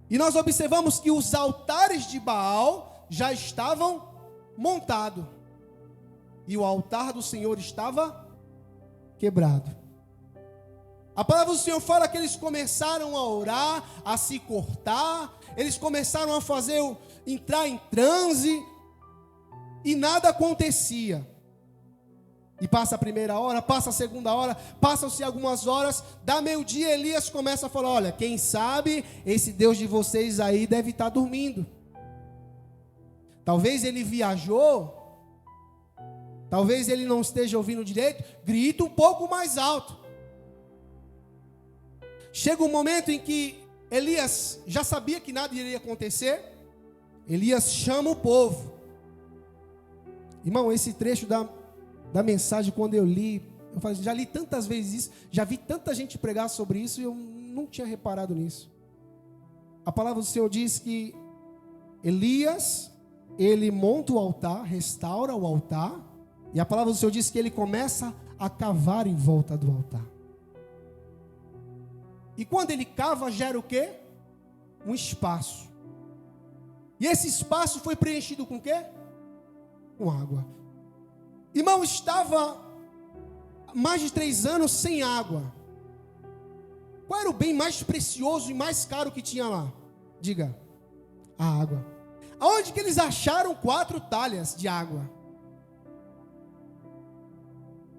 E nós observamos que os altares de Baal já estavam montados. E o altar do Senhor estava quebrado. A palavra do Senhor fala que eles começaram a orar, a se cortar, eles começaram a entrar em transe, e nada acontecia. E passa a primeira hora, passa a segunda hora, passam-se algumas horas, dá meio-dia, Elias começa a falar, olha, quem sabe esse Deus de vocês aí deve estar dormindo. Talvez ele viajou, talvez ele não esteja ouvindo direito, grita um pouco mais alto. Chega um momento em que Elias já sabia que nada iria acontecer, Elias chama o povo. Irmão, esse trecho da mensagem, quando eu li, eu falei, já li tantas vezes isso, já vi tanta gente pregar sobre isso, e eu não tinha reparado nisso. A palavra do Senhor diz que Elias, ele monta o altar, restaura o altar, e a palavra do Senhor diz que ele começa a cavar em volta do altar. E quando ele cava, gera o quê? Um espaço. E esse espaço foi preenchido com o quê? Com água. Irmão, estava mais de 3 anos sem água. Qual era o bem mais precioso e mais caro que tinha lá? Diga, a água. Aonde que eles acharam 4 talhas de água?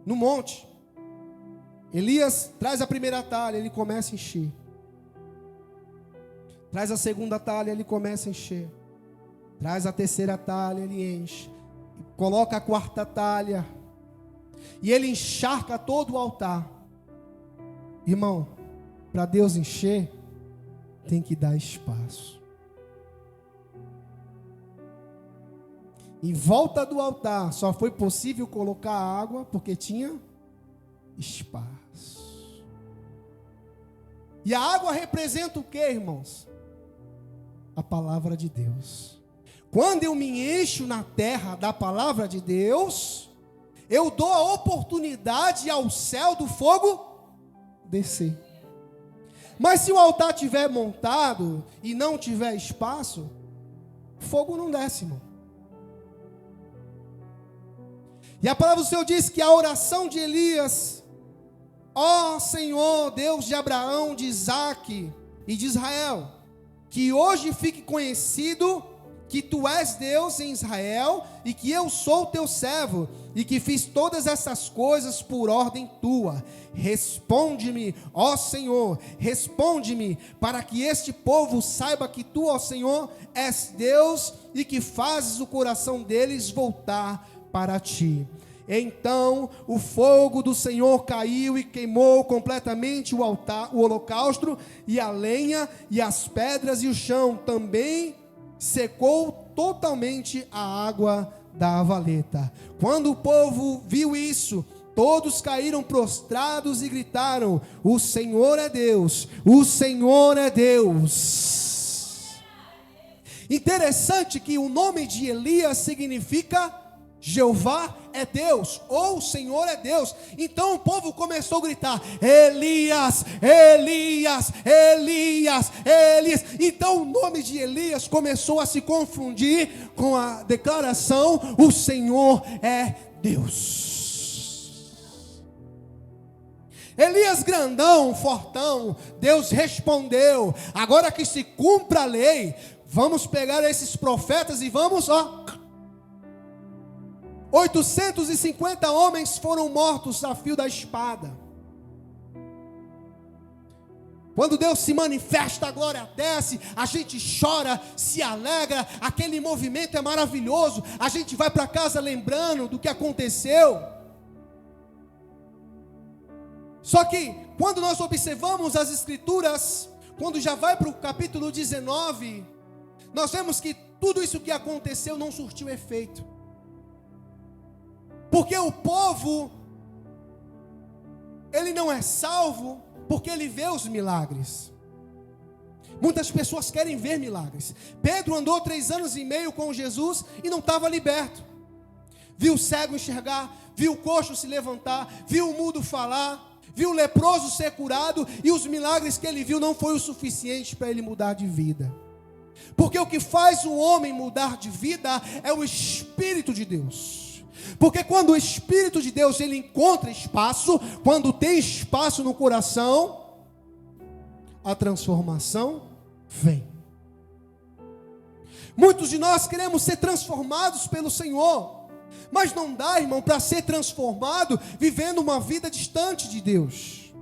No monte. Elias traz a primeira talha, ele começa a encher. Traz a segunda talha, ele começa a encher. Traz a terceira talha, ele enche. Coloca a quarta talha. E ele encharca todo o altar. Irmão, para Deus encher, tem que dar espaço. Em volta do altar só foi possível colocar água porque tinha espaço. E a água representa o que, irmãos? A palavra de Deus. Quando eu me encho na terra da palavra de Deus, eu dou a oportunidade ao céu do fogo descer. Mas se o altar estiver montado e não tiver espaço, fogo não desce, irmão. E a palavra do Senhor diz que a oração de Elias, ó Senhor, Deus de Abraão, de Isaque e de Israel, que hoje fique conhecido que tu és Deus em Israel e que eu sou teu servo e que fiz todas essas coisas por ordem tua. Responde-me, ó Senhor, responde-me, para que este povo saiba que tu, ó Senhor, és Deus e que fazes o coração deles voltar para ti. Então o fogo do Senhor caiu e queimou completamente o altar, o holocausto, e a lenha e as pedras e o chão. Também secou totalmente a água da valeta. Quando o povo viu isso, todos caíram prostrados e gritaram: o Senhor é Deus, o Senhor é Deus. Interessante que o nome de Elias significa Jeová é Deus, ou o Senhor é Deus. Então o povo começou a gritar: Elias, Elias, Elias, Elias. Então o nome de Elias começou a se confundir com a declaração: o Senhor é Deus. Elias grandão, fortão, Deus respondeu: agora que se cumpra a lei, vamos pegar esses profetas e vamos, 850 homens foram mortos a fio da espada. Quando Deus se manifesta, a glória desce, a gente chora, se alegra, aquele movimento é maravilhoso, a gente vai para casa lembrando do que aconteceu. Só que, quando nós observamos as escrituras, quando já vai para o capítulo 19, nós vemos que tudo isso que aconteceu não surtiu efeito. Porque o povo, ele não é salvo porque ele vê os milagres. Muitas pessoas querem ver milagres. Pedro andou 3 anos e meio com Jesus e não estava liberto. Viu o cego enxergar, viu o coxo se levantar, viu o mudo falar, viu o leproso ser curado, e os milagres que ele viu não foi o suficiente para ele mudar de vida. Porque o que faz o homem mudar de vida é o Espírito de Deus. Porque quando o Espírito de Deus ele encontra espaço, quando tem espaço no coração, a transformação vem. Muitos de nós queremos ser transformados pelo Senhor, mas não dá, irmão, para ser transformado vivendo uma vida distante de Deus.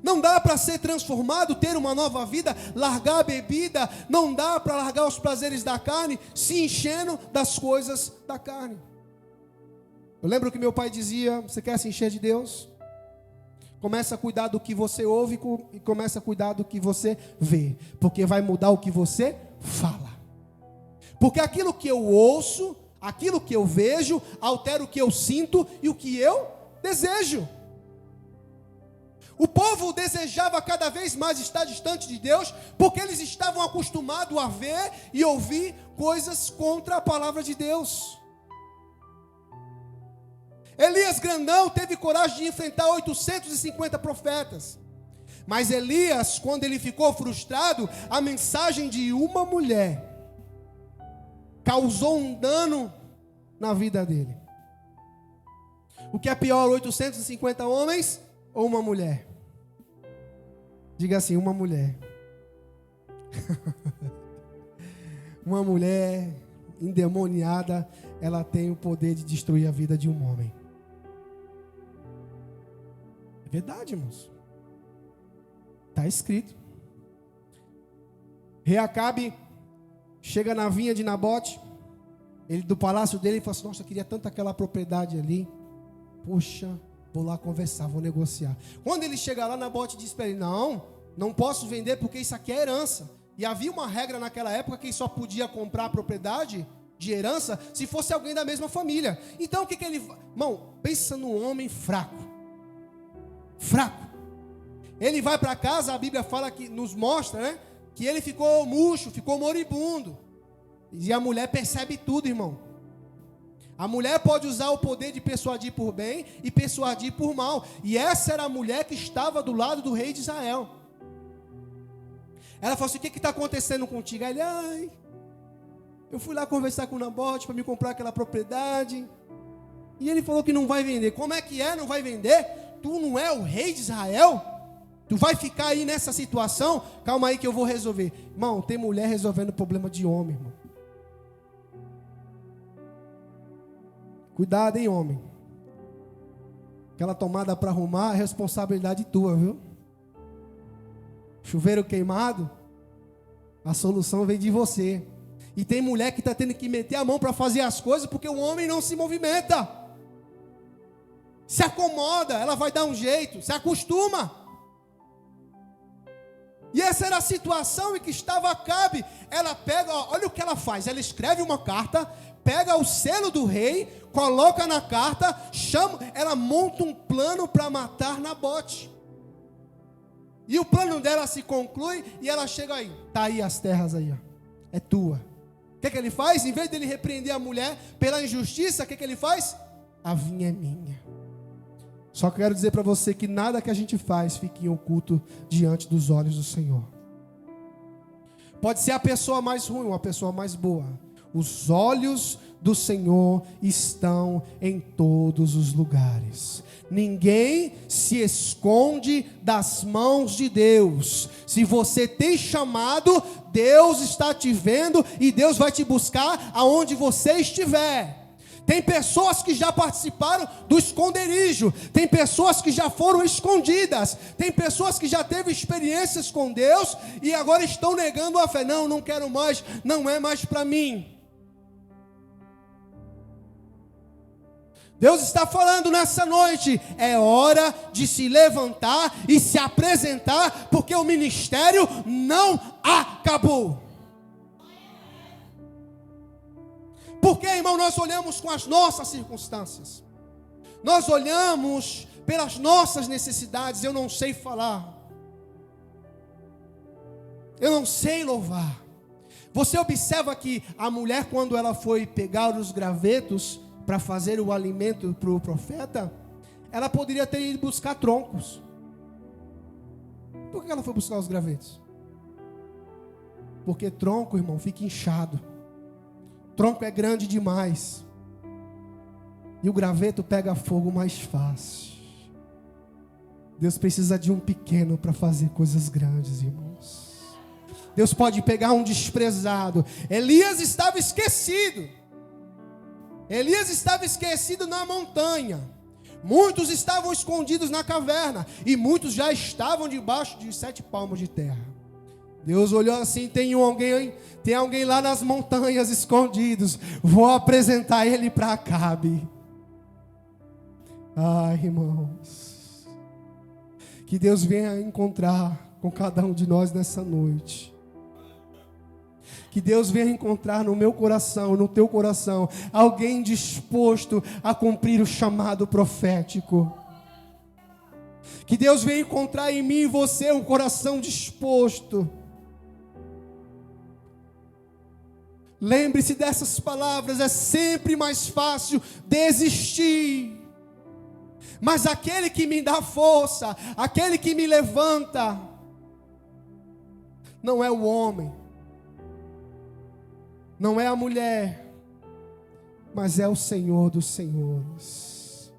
Não dá para ser transformado, ter uma nova vida, largar a bebida. Não dá para largar os prazeres da carne, se enchendo das coisas da carne. Eu lembro que meu pai dizia: você quer se encher de Deus? Começa a cuidar do que você ouve e começa a cuidar do que você vê, porque vai mudar o que você fala. Porque aquilo que eu ouço, aquilo que eu vejo, altera o que eu sinto e o que eu desejo. O povo desejava cada vez mais estar distante de Deus, porque eles estavam acostumados a ver e ouvir coisas contra a palavra de Deus. Elias grandão teve coragem de enfrentar 850 profetas. Mas Elias, quando ele ficou frustrado, a mensagem de uma mulher causou um dano na vida dele. O que é pior, 850 homens ou uma mulher? Diga assim, uma mulher. Uma mulher endemoniada, ela tem o poder de destruir a vida de um homem. É verdade, irmãos. Está escrito. Rei Acabe chega na vinha de Nabote, ele do palácio dele, e fala assim: nossa, eu queria tanto aquela propriedade ali. Poxa, vou lá conversar, vou negociar. Quando ele chega lá, Nabote diz para ele: não posso vender porque isso aqui é herança. E havia uma regra naquela época que só podia comprar a propriedade de herança se fosse alguém da mesma família. Então o que ele... Irmão, pensa num homem fraco. Fraco. Ele vai para casa, a Bíblia fala que nos mostra, né? Que ele ficou murcho, ficou moribundo. E a mulher percebe tudo, irmão. A mulher pode usar o poder de persuadir por bem e persuadir por mal. E essa era a mulher que estava do lado do rei de Israel. Ela falou assim: o que está acontecendo contigo? Aí ele: eu fui lá conversar com o Nabote para me comprar aquela propriedade. E ele falou que não vai vender. Como é que é? Não vai vender? Tu não é o rei de Israel? Tu vai ficar aí nessa situação? Calma aí que eu vou resolver. Irmão, tem mulher resolvendo problema de homem, irmão. Cuidado, hein, homem. Aquela tomada para arrumar é responsabilidade tua, viu? Chuveiro queimado, a solução vem de você. E tem mulher que está tendo que meter a mão para fazer as coisas porque o homem não se movimenta. Se acomoda, ela vai dar um jeito, se acostuma. E essa era a situação em que estava Acabe. Ela pega, olha o que ela faz, ela escreve uma carta, pega o selo do rei, coloca na carta, ela monta um plano para matar Nabote. E o plano dela se conclui e ela chega aí. Está aí as terras aí, ó. É tua. O que ele faz? Em vez de ele repreender a mulher pela injustiça, o que ele faz? A vinha é minha. Só quero dizer para você que nada que a gente faz fique em oculto diante dos olhos do Senhor. Pode ser a pessoa mais ruim ou a pessoa mais boa. Os olhos do Senhor estão em todos os lugares. Ninguém se esconde das mãos de Deus. Se você tem chamado, Deus está te vendo e Deus vai te buscar aonde você estiver. Tem pessoas que já participaram do esconderijo. Tem pessoas que já foram escondidas. Tem pessoas que já teve experiências com Deus e agora estão negando a fé. Não quero mais, não é mais para mim. Deus está falando nessa noite, é hora de se levantar e se apresentar, porque o ministério não acabou. Porque, irmão, nós olhamos com as nossas circunstâncias. Nós olhamos pelas nossas necessidades. Eu não sei falar. Eu não sei louvar. Você observa que a mulher, quando ela foi pegar os gravetos para fazer o alimento para o profeta, ela poderia ter ido buscar troncos. Por que ela foi buscar os gravetos? Porque tronco, irmão, fica inchado. Tronco é grande demais. E o graveto pega fogo mais fácil. Deus precisa de um pequeno para fazer coisas grandes, irmãos. Deus pode pegar um desprezado. Elias estava esquecido. Elias estava esquecido na montanha. Muitos estavam escondidos na caverna. E muitos já estavam debaixo de 7 palmos de terra. Deus olhou assim, tem alguém lá nas montanhas escondidos. Vou apresentar ele para Acabe. Ai, irmãos. Que Deus venha encontrar com cada um de nós nessa noite. Que Deus venha encontrar no meu coração, no teu coração, alguém disposto a cumprir o chamado profético. Que Deus venha encontrar em mim e você um coração disposto. Lembre-se dessas palavras, é sempre mais fácil desistir. Mas aquele que me dá força, aquele que me levanta, não é o homem, não é a mulher, mas é o Senhor dos senhores.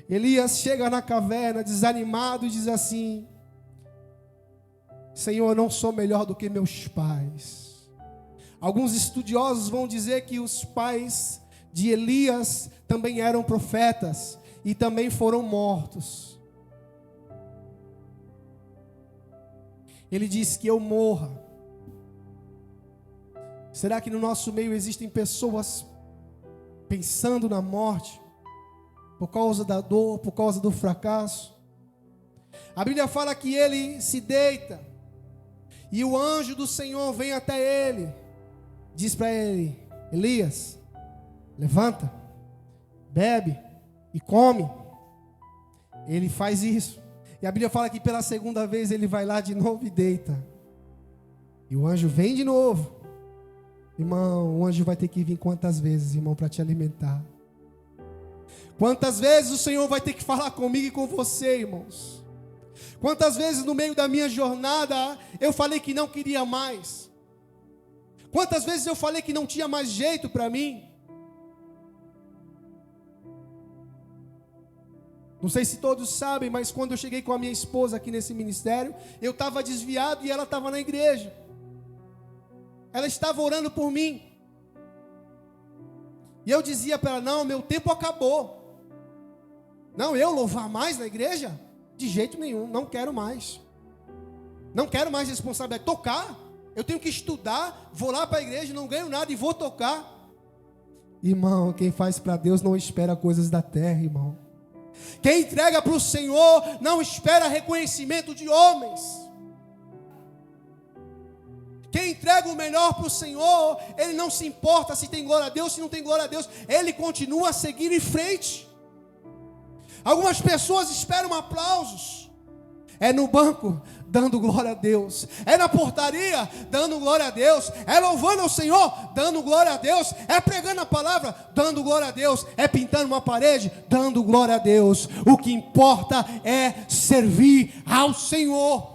Elias chega na caverna desanimado e diz assim: Senhor, eu não sou melhor do que meus pais. Alguns estudiosos vão dizer que os pais de Elias também eram profetas e também foram mortos. Ele diz que eu morra. Será que no nosso meio existem pessoas pensando na morte por causa da dor, por causa do fracasso? A Bíblia fala que ele se deita e o anjo do Senhor vem até ele, diz para ele: Elias, levanta, bebe e come. Ele faz isso. E a Bíblia fala que pela segunda vez ele vai lá de novo e deita. E o anjo vem de novo. Irmão, o anjo vai ter que vir quantas vezes, irmão, para te alimentar? Quantas vezes o Senhor vai ter que falar comigo e com você, irmãos? Quantas vezes no meio da minha jornada eu falei que não queria mais? Quantas vezes eu falei que não tinha mais jeito para mim? Não sei se todos sabem, mas quando eu cheguei com a minha esposa aqui nesse ministério, eu estava desviado e ela estava na igreja. Ela estava orando por mim. E eu dizia para ela: não, meu tempo acabou. Não, eu louvar mais na igreja? De jeito nenhum, não quero mais. Não quero mais responsabilidade. Tocar, eu tenho que estudar, vou lá para a igreja, não ganho nada e vou tocar. Irmão, quem faz para Deus não espera coisas da terra, irmão. Quem entrega para o Senhor não espera reconhecimento de homens. Quem entrega o melhor para o Senhor, ele não se importa se tem glória a Deus, se não tem glória a Deus, ele continua a seguir em frente. Algumas pessoas esperam aplausos. É no banco, dando glória a Deus. É na portaria, dando glória a Deus. É louvando ao Senhor, dando glória a Deus. É pregando a palavra, dando glória a Deus. É pintando uma parede, dando glória a Deus. O que importa é servir ao Senhor.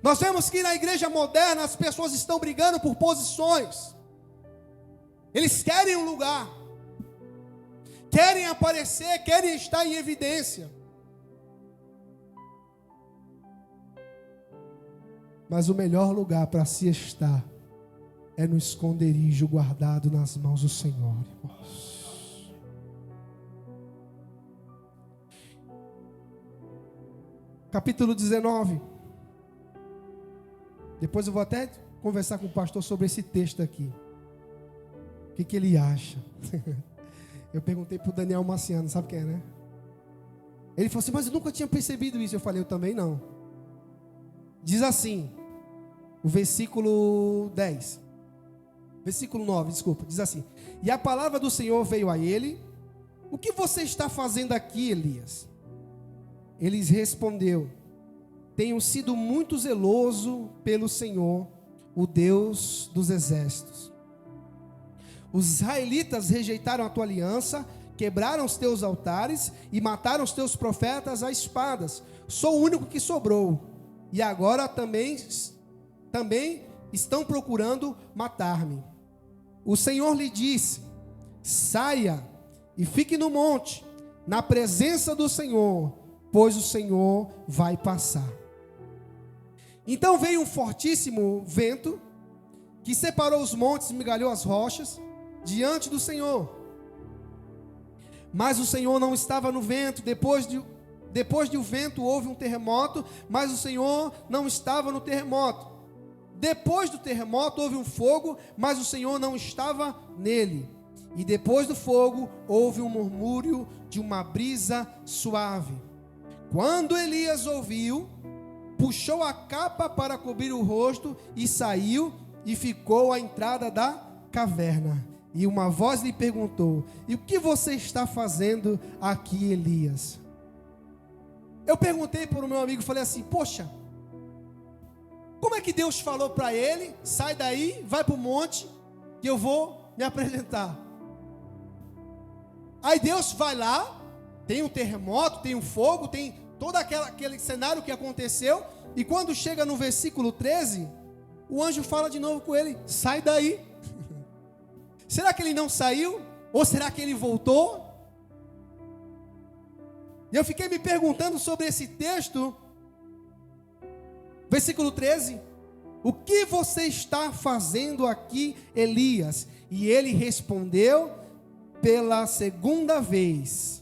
Nós vemos que na igreja moderna as pessoas estão brigando por posições. Eles querem um lugar, querem aparecer, querem estar em evidência. Mas o melhor lugar para se estar é no esconderijo guardado nas mãos do Senhor, irmãos. Capítulo 19. Depois eu vou até conversar com o pastor sobre esse texto aqui. O que ele acha? Eu perguntei para o Daniel Marciano, sabe quem é, né? Ele falou assim: mas eu nunca tinha percebido isso. Eu falei: eu também não. Diz assim, o versículo 10: Versículo 9, desculpa, diz assim: e a palavra do Senhor veio a ele: o que você está fazendo aqui, Elias? Ele respondeu: tenho sido muito zeloso pelo Senhor, o Deus dos exércitos. Os israelitas rejeitaram a tua aliança, quebraram os teus altares e mataram os teus profetas a espadas. Sou o único que sobrou, e agora também estão procurando matar-me. O Senhor lhe disse: saia e fique no monte, na presença do Senhor, pois o Senhor vai passar. Então veio um fortíssimo vento, que separou os montes e migalhou as rochas diante do Senhor. Mas o Senhor não estava no vento. Depois do vento houve um terremoto, mas o Senhor não estava no terremoto. Depois do terremoto houve um fogo, mas o Senhor não estava nele. E depois do fogo houve um murmúrio de uma brisa suave. Quando Elias ouviu, puxou a capa para cobrir o rosto e saiu e ficou à entrada da caverna. E uma voz lhe perguntou: e o que você está fazendo aqui, Elias? Eu perguntei para o meu amigo, falei assim: poxa, como é que Deus falou para ele: sai daí, vai para o monte, que eu vou me apresentar? Aí Deus vai lá, tem um terremoto, tem um fogo, tem todo aquele cenário que aconteceu, e quando chega no versículo 13, o anjo fala de novo com ele: sai daí. Será que ele não saiu? Ou será que ele voltou? E eu fiquei me perguntando sobre esse texto, versículo 13: o que você está fazendo aqui, Elias? E ele respondeu pela segunda vez: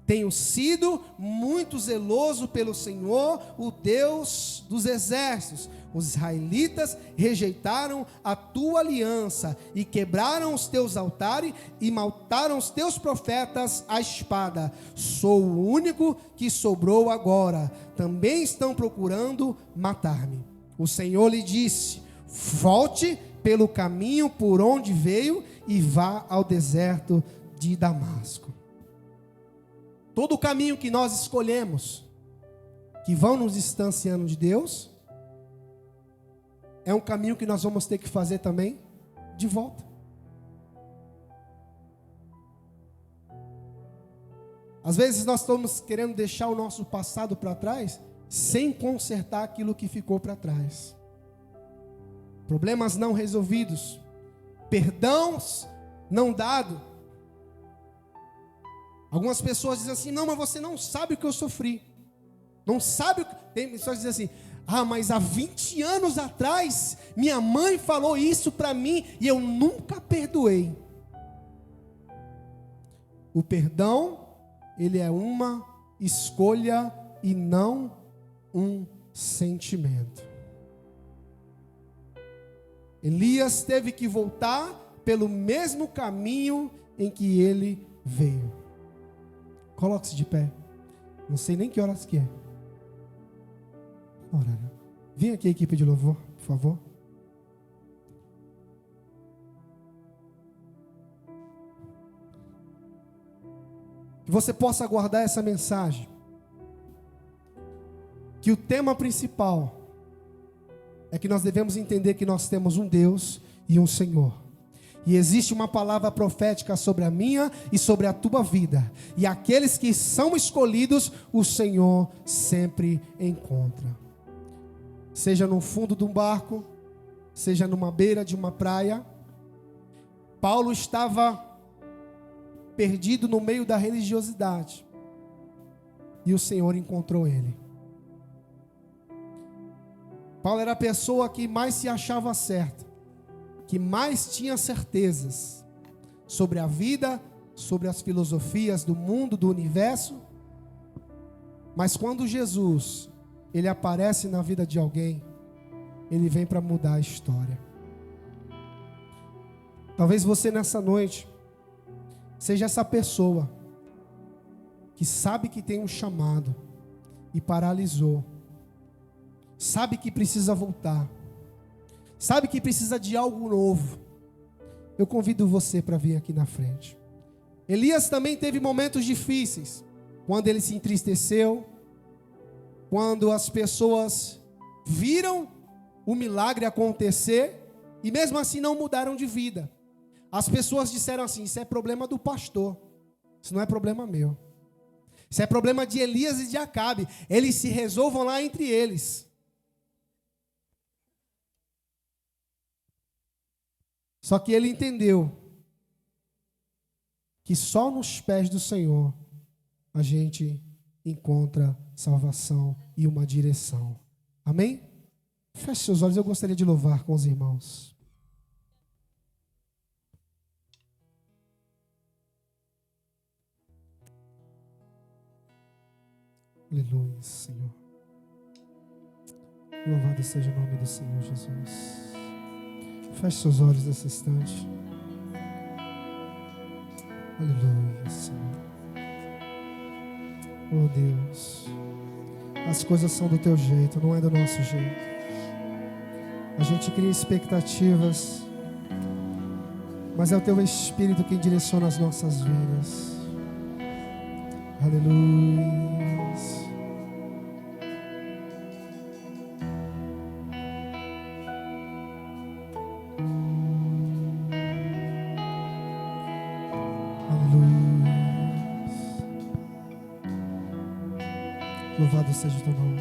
tenho sido muito zeloso pelo Senhor, o Deus dos exércitos. Os israelitas rejeitaram a tua aliança e quebraram os teus altares e mataram os teus profetas à espada. Sou o único que sobrou agora. Também estão procurando matar-me. O Senhor lhe disse: volte pelo caminho por onde veio e vá ao deserto de Damasco. Todo o caminho que nós escolhemos, que vão nos distanciando de Deus, é um caminho que nós vamos ter que fazer também de volta. Às vezes nós estamos querendo deixar o nosso passado para trás, sem consertar aquilo que ficou para trás. Problemas não resolvidos, perdões não dados. Algumas pessoas dizem assim: não, mas você não sabe o que eu sofri. Não sabe o que... Tem pessoas que dizem assim: ah, mas há 20 anos atrás, minha mãe falou isso para mim e eu nunca perdoei. O perdão, ele é uma escolha e não um sentimento. Elias teve que voltar pelo mesmo caminho em que ele veio. Coloque-se de pé. Não sei nem que horas que é. Ora, vem aqui a equipe de louvor, por favor. Que você possa guardar essa mensagem. Que o tema principal é que nós devemos entender que nós temos um Deus e um Senhor. E existe uma palavra profética sobre a minha e sobre a tua vida. E aqueles que são escolhidos, o Senhor sempre encontra. Seja no fundo de um barco, seja numa beira de uma praia. Paulo estava perdido no meio da religiosidade. E o Senhor encontrou ele. Paulo era a pessoa que mais se achava certa, que mais tinha certezas sobre a vida, sobre as filosofias do mundo, do universo. Mas quando Jesus, ele aparece na vida de alguém, ele vem para mudar a história. Talvez você nessa noite seja essa pessoa que sabe que tem um chamado e paralisou, sabe que precisa voltar, sabe que precisa de algo novo, eu convido você para vir aqui na frente. Elias também teve momentos difíceis, quando ele se entristeceu, quando as pessoas viram o milagre acontecer e mesmo assim não mudaram de vida. As pessoas disseram assim: isso é problema do pastor, isso não é problema meu. Isso é problema de Elias e de Acabe, eles se resolvam lá entre eles. Só que ele entendeu que só nos pés do Senhor a gente encontra salvação e uma direção. Amém? Feche seus olhos, eu gostaria de louvar com os irmãos. Aleluia, Senhor. Louvado seja o nome do Senhor Jesus. Feche seus olhos nesse instante. Aleluia, Senhor. Oh Deus, as coisas são do teu jeito, não é do nosso jeito. A gente cria expectativas, mas é o teu Espírito quem direciona as nossas vidas. Aleluia. Louvado seja o teu nome.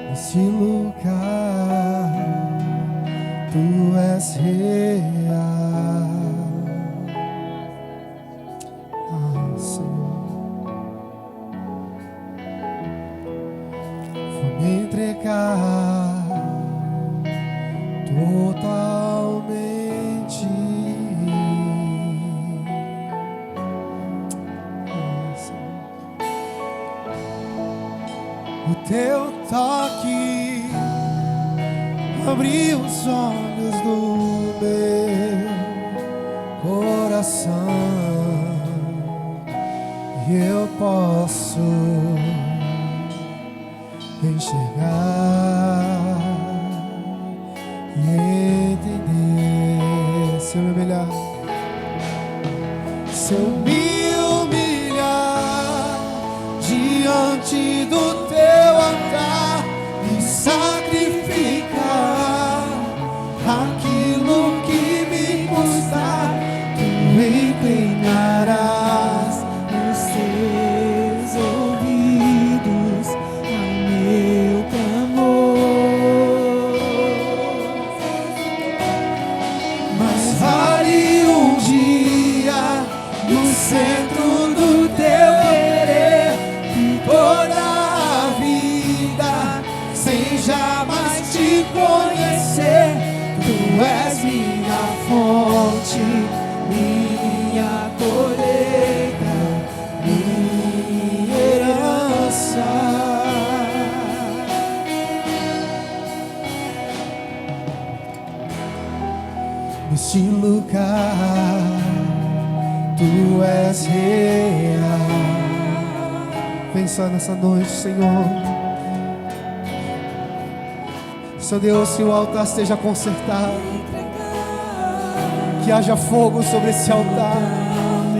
Nesse lugar, tu és real. Ah, Senhor, vou me entregar totalmente. O teu toque abriu os olhos do meu coração e eu posso enxergar e entender. Se eu me humilhar, se eu me humilhar diante do teu altar e sacrificar aquilo que me custar, tu inclinarás os teus ouvidos ao meu clamor. Mas vale um dia no centro do teu querer que toda a vida sem jamais te conhecer. Tu és minha fonte, minha colheita, minha herança. Neste lugar, tu és real. Vem só nessa noite, Senhor. Senhor Deus, que o altar esteja consertado, que haja fogo sobre esse altar,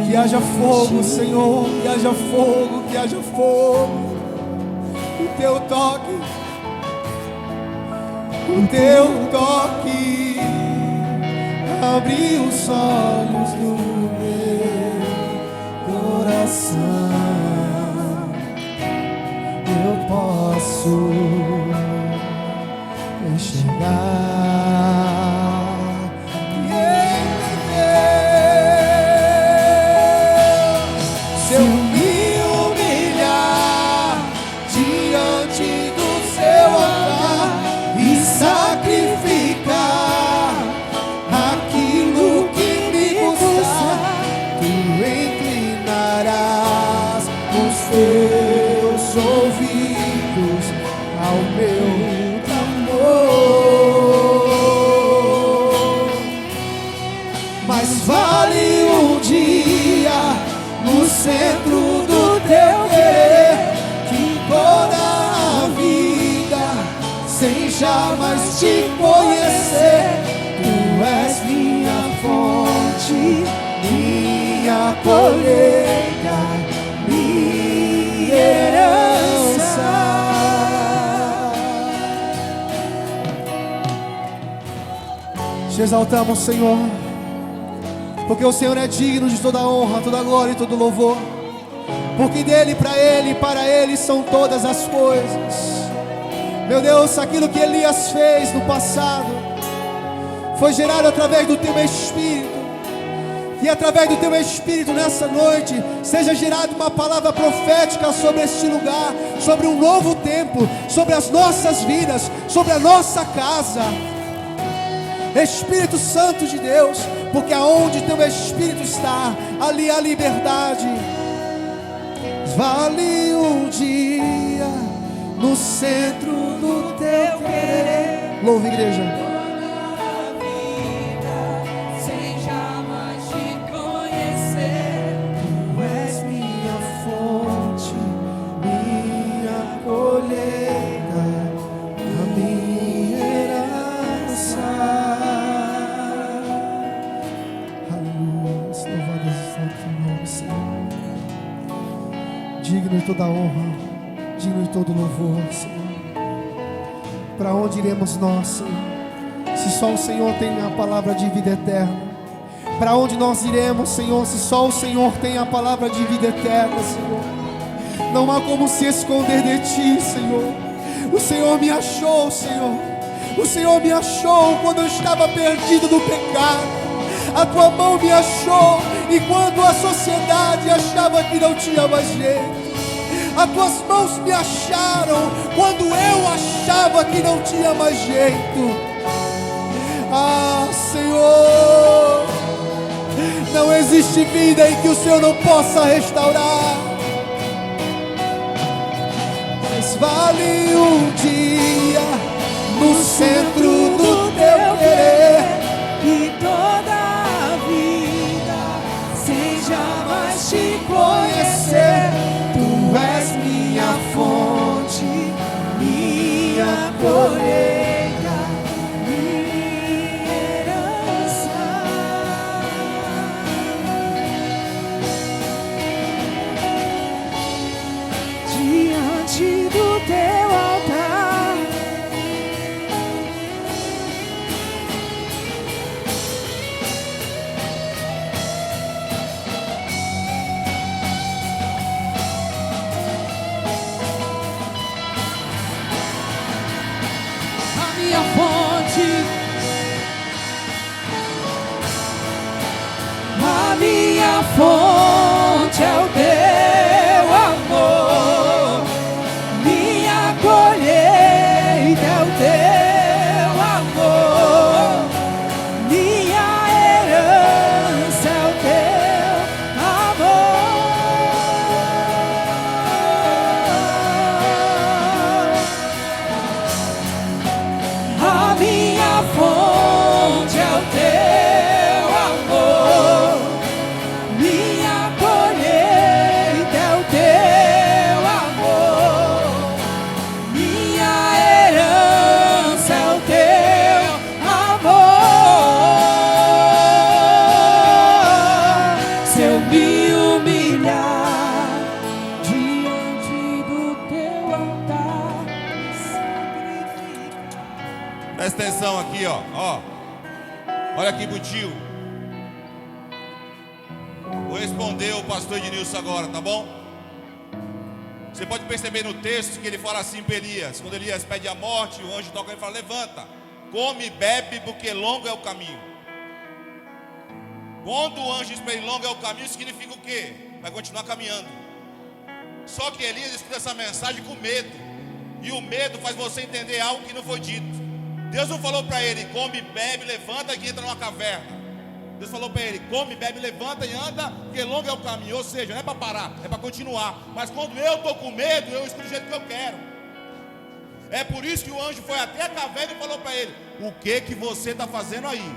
que haja fogo, Senhor, que haja fogo, que haja fogo. O teu toque abriu os olhos do meu coração. Eu posso enxergar e entender. Se eu me humilhar diante do seu altar e sacrificar aquilo que me custar, tu inclinarás os teus ouvidos ao meu clamor. Mas vale um dia no centro do teu querer que toda a vida sem jamais te conhecer. Tu és colheita, minha herança. Te exaltamos, Senhor, porque o Senhor é digno de toda honra, toda glória e todo louvor, porque dele, para ele e para ele são todas as coisas. Meu Deus, aquilo que Elias fez no passado foi gerado através do teu Espírito, e através do teu Espírito nessa noite seja gerada uma palavra profética sobre este lugar, sobre um novo tempo, sobre as nossas vidas, sobre a nossa casa. Espírito Santo de Deus, porque aonde teu Espírito está, ali há liberdade. Vale um dia no centro do teu querer. Louva, igreja. Sem jamais te conhecer, tu és minha fonte, minha colheita, a minha herança. Aleluia, louvado seja o teu nome, Senhor. Digno de toda honra, digno de todo louvor, Senhor. Para onde iremos nós, Senhor, se só o Senhor tem a palavra de vida eterna? Para onde nós iremos, Senhor, se só o Senhor tem a palavra de vida eterna, Senhor? Não há como se esconder de Ti, Senhor. O Senhor me achou, Senhor. O Senhor me achou quando eu estava perdido no pecado. A Tua mão me achou enquanto a sociedade achava que não tinha mais jeito. As Tuas mãos me acharam quando eu achava que não tinha mais jeito. Ah, Senhor, não existe vida em que o Senhor não possa restaurar. Mas vale um dia no centro do teu querer, e toda a vida sem jamais te conhecer. Tu és minha fonte, minha colheita, minha herança. Diante do teu altar, minha fonte, a minha fonte é o teu amor, minha colheita é o teu amor, minha herança é o teu amor. A minha fonte é o teu amor, minha colheita é o teu amor, minha herança é o teu amor. Se eu me humilhar diante do teu altar, Presta atenção aqui, ó. Olha aqui pro tio. Vou responder o pastor Ednilson agora, tá bom? Você pode perceber no texto que ele fala assim para Elias. Quando Elias pede a morte, o anjo toca e fala: levanta, come e bebe, porque longo é o caminho. Quando o anjo diz para ele: longo é o caminho, significa o quê? Vai continuar caminhando. Só que Elias escuta essa mensagem com medo, e o medo faz você entender algo que não foi dito. Deus não falou para ele: come, bebe, levanta e entra numa caverna. Deus falou para ele: come, bebe, levanta e anda, porque longo é o caminho. Ou seja, não é para parar, é para continuar. Mas quando eu estou com medo, eu escolho do jeito que eu quero. É por isso que o anjo foi até a caverna e falou para ele: o que você está fazendo aí?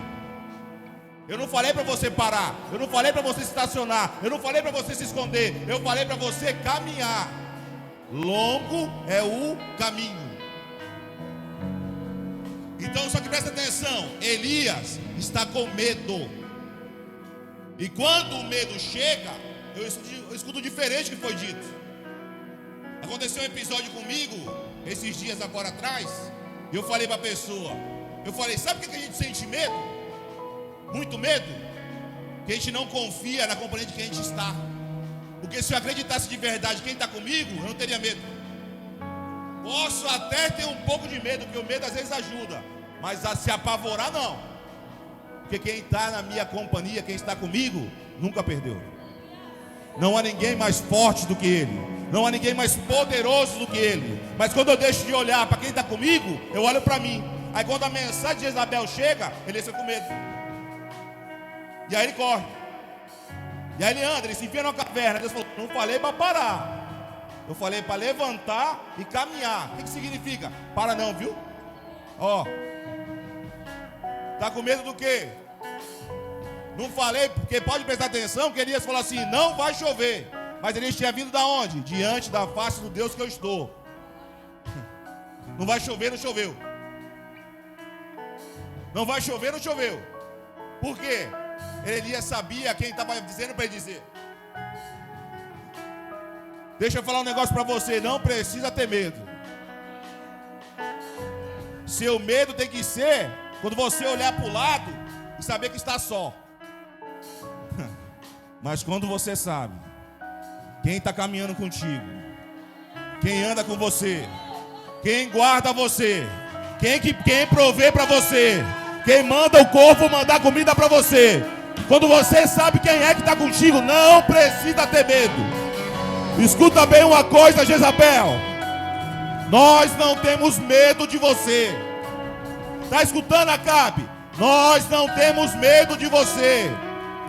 Eu não falei para você parar, eu não falei para você estacionar, eu não falei para você se esconder, eu falei para você caminhar. Longo é o caminho. Então, só que presta atenção, Elias está com medo. E quando o medo chega, eu escuto diferente do que foi dito. Aconteceu um episódio comigo, esses dias agora atrás, e eu falei para a pessoa, sabe por que a gente sente medo? Muito medo? Que a gente não confia na companhia de quem a gente está. Porque se eu acreditasse de verdade quem está comigo, eu não teria medo. Posso até ter um pouco de medo, porque o medo às vezes ajuda, mas a se apavorar não. Porque quem está na minha companhia, quem está comigo, nunca perdeu. Não há ninguém mais forte do que Ele, não há ninguém mais poderoso do que Ele. Mas quando eu deixo de olhar para quem está comigo, eu olho para mim. Aí quando a mensagem de Jezabel chega, ele fica com medo. E aí ele corre. E aí ele anda, ele se enfia numa caverna. Deus falou, não falei para parar, eu falei para levantar e caminhar. O que significa? Para não, viu? Ó, tá com medo do quê? Não falei, porque pode prestar atenção que Elias falou assim, não vai chover. Mas Elias tinha vindo da onde? Diante da face do Deus que eu estou. Não vai chover, não choveu. Não vai chover, não choveu. Por quê? Elias sabia quem estava dizendo para ele dizer. Deixa eu falar um negócio para você, não precisa ter medo. Seu medo tem que ser quando você olhar para o lado e saber que está só. Mas quando você sabe quem está caminhando contigo, quem anda com você, quem guarda você, quem provê para você, quem manda o corpo mandar comida para você, quando você sabe quem é que está contigo, não precisa ter medo. Escuta bem uma coisa, Jezabel, nós não temos medo de você. Está escutando, Acabe? Nós não temos medo de você.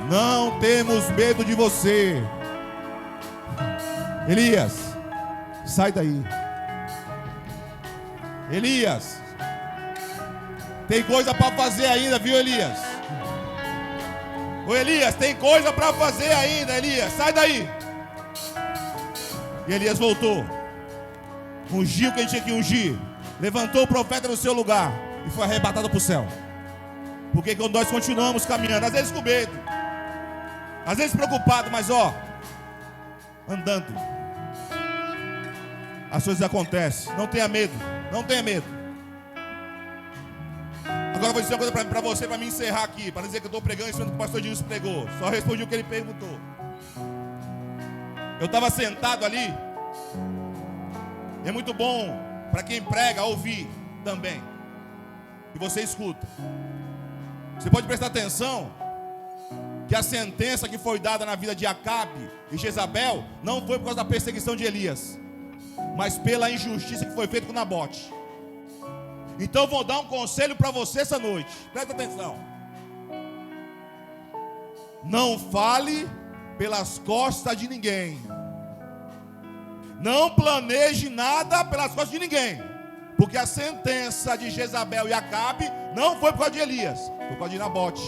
Não temos medo de você. Elias, sai daí. Elias, tem coisa para fazer ainda, viu, Elias? Ô Elias, tem coisa para fazer ainda, Elias, sai daí. E Elias voltou, ungiu quem tinha que ungir, levantou o profeta no seu lugar e foi arrebatado para o céu. Porque quando nós continuamos caminhando, às vezes com medo, às vezes preocupado, mas andando, as coisas acontecem. Não tenha medo, não tenha medo. Agora eu vou dizer uma coisa para você, para me encerrar aqui, para dizer que eu estou pregando isso que o pastor Edilson pregou. Só respondi o que ele perguntou. Eu estava sentado ali. É muito bom para quem prega ouvir também. E você escuta. Você pode prestar atenção que a sentença que foi dada na vida de Acabe e Jezabel não foi por causa da perseguição de Elias, mas pela injustiça que foi feita com Nabote. Então eu vou dar um conselho para você essa noite. Presta atenção. Não fale pelas costas de ninguém. Não planeje nada pelas costas de ninguém. Porque a sentença de Jezabel e Acabe não foi por causa de Elias, foi por causa de Nabote,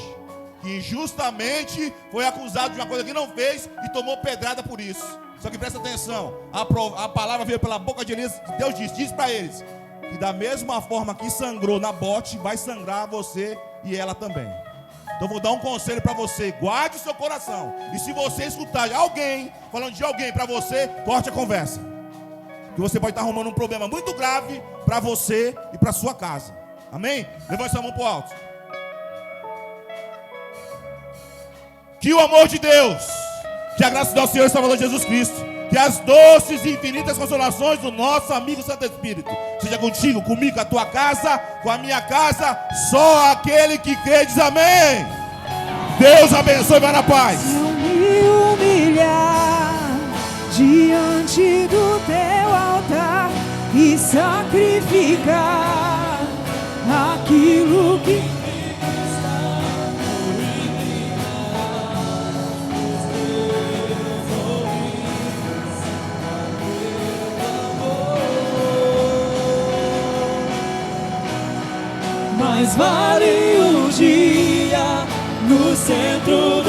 que injustamente foi acusado de uma coisa que não fez e tomou pedrada por isso. Só que presta atenção, a palavra veio pela boca de Elias. Deus diz para eles que da mesma forma que sangrou Nabote, vai sangrar você e ela também. Então vou dar um conselho para você, guarde o seu coração. E se você escutar alguém falando de alguém para você, corte a conversa, que você pode estar arrumando um problema muito grave para você e para sua casa. Amém? Levante sua mão para o alto. Que o amor de Deus, que a graça do nosso Senhor e Salvador Jesus Cristo, que as doces e infinitas consolações do nosso amigo Santo Espírito seja contigo, comigo, com a tua casa, com a minha casa. Só aquele que crê diz amém. Deus abençoe, vai na paz. Não me humilhar diante do teu altar e sacrificar aquilo que mais vale um dia no centro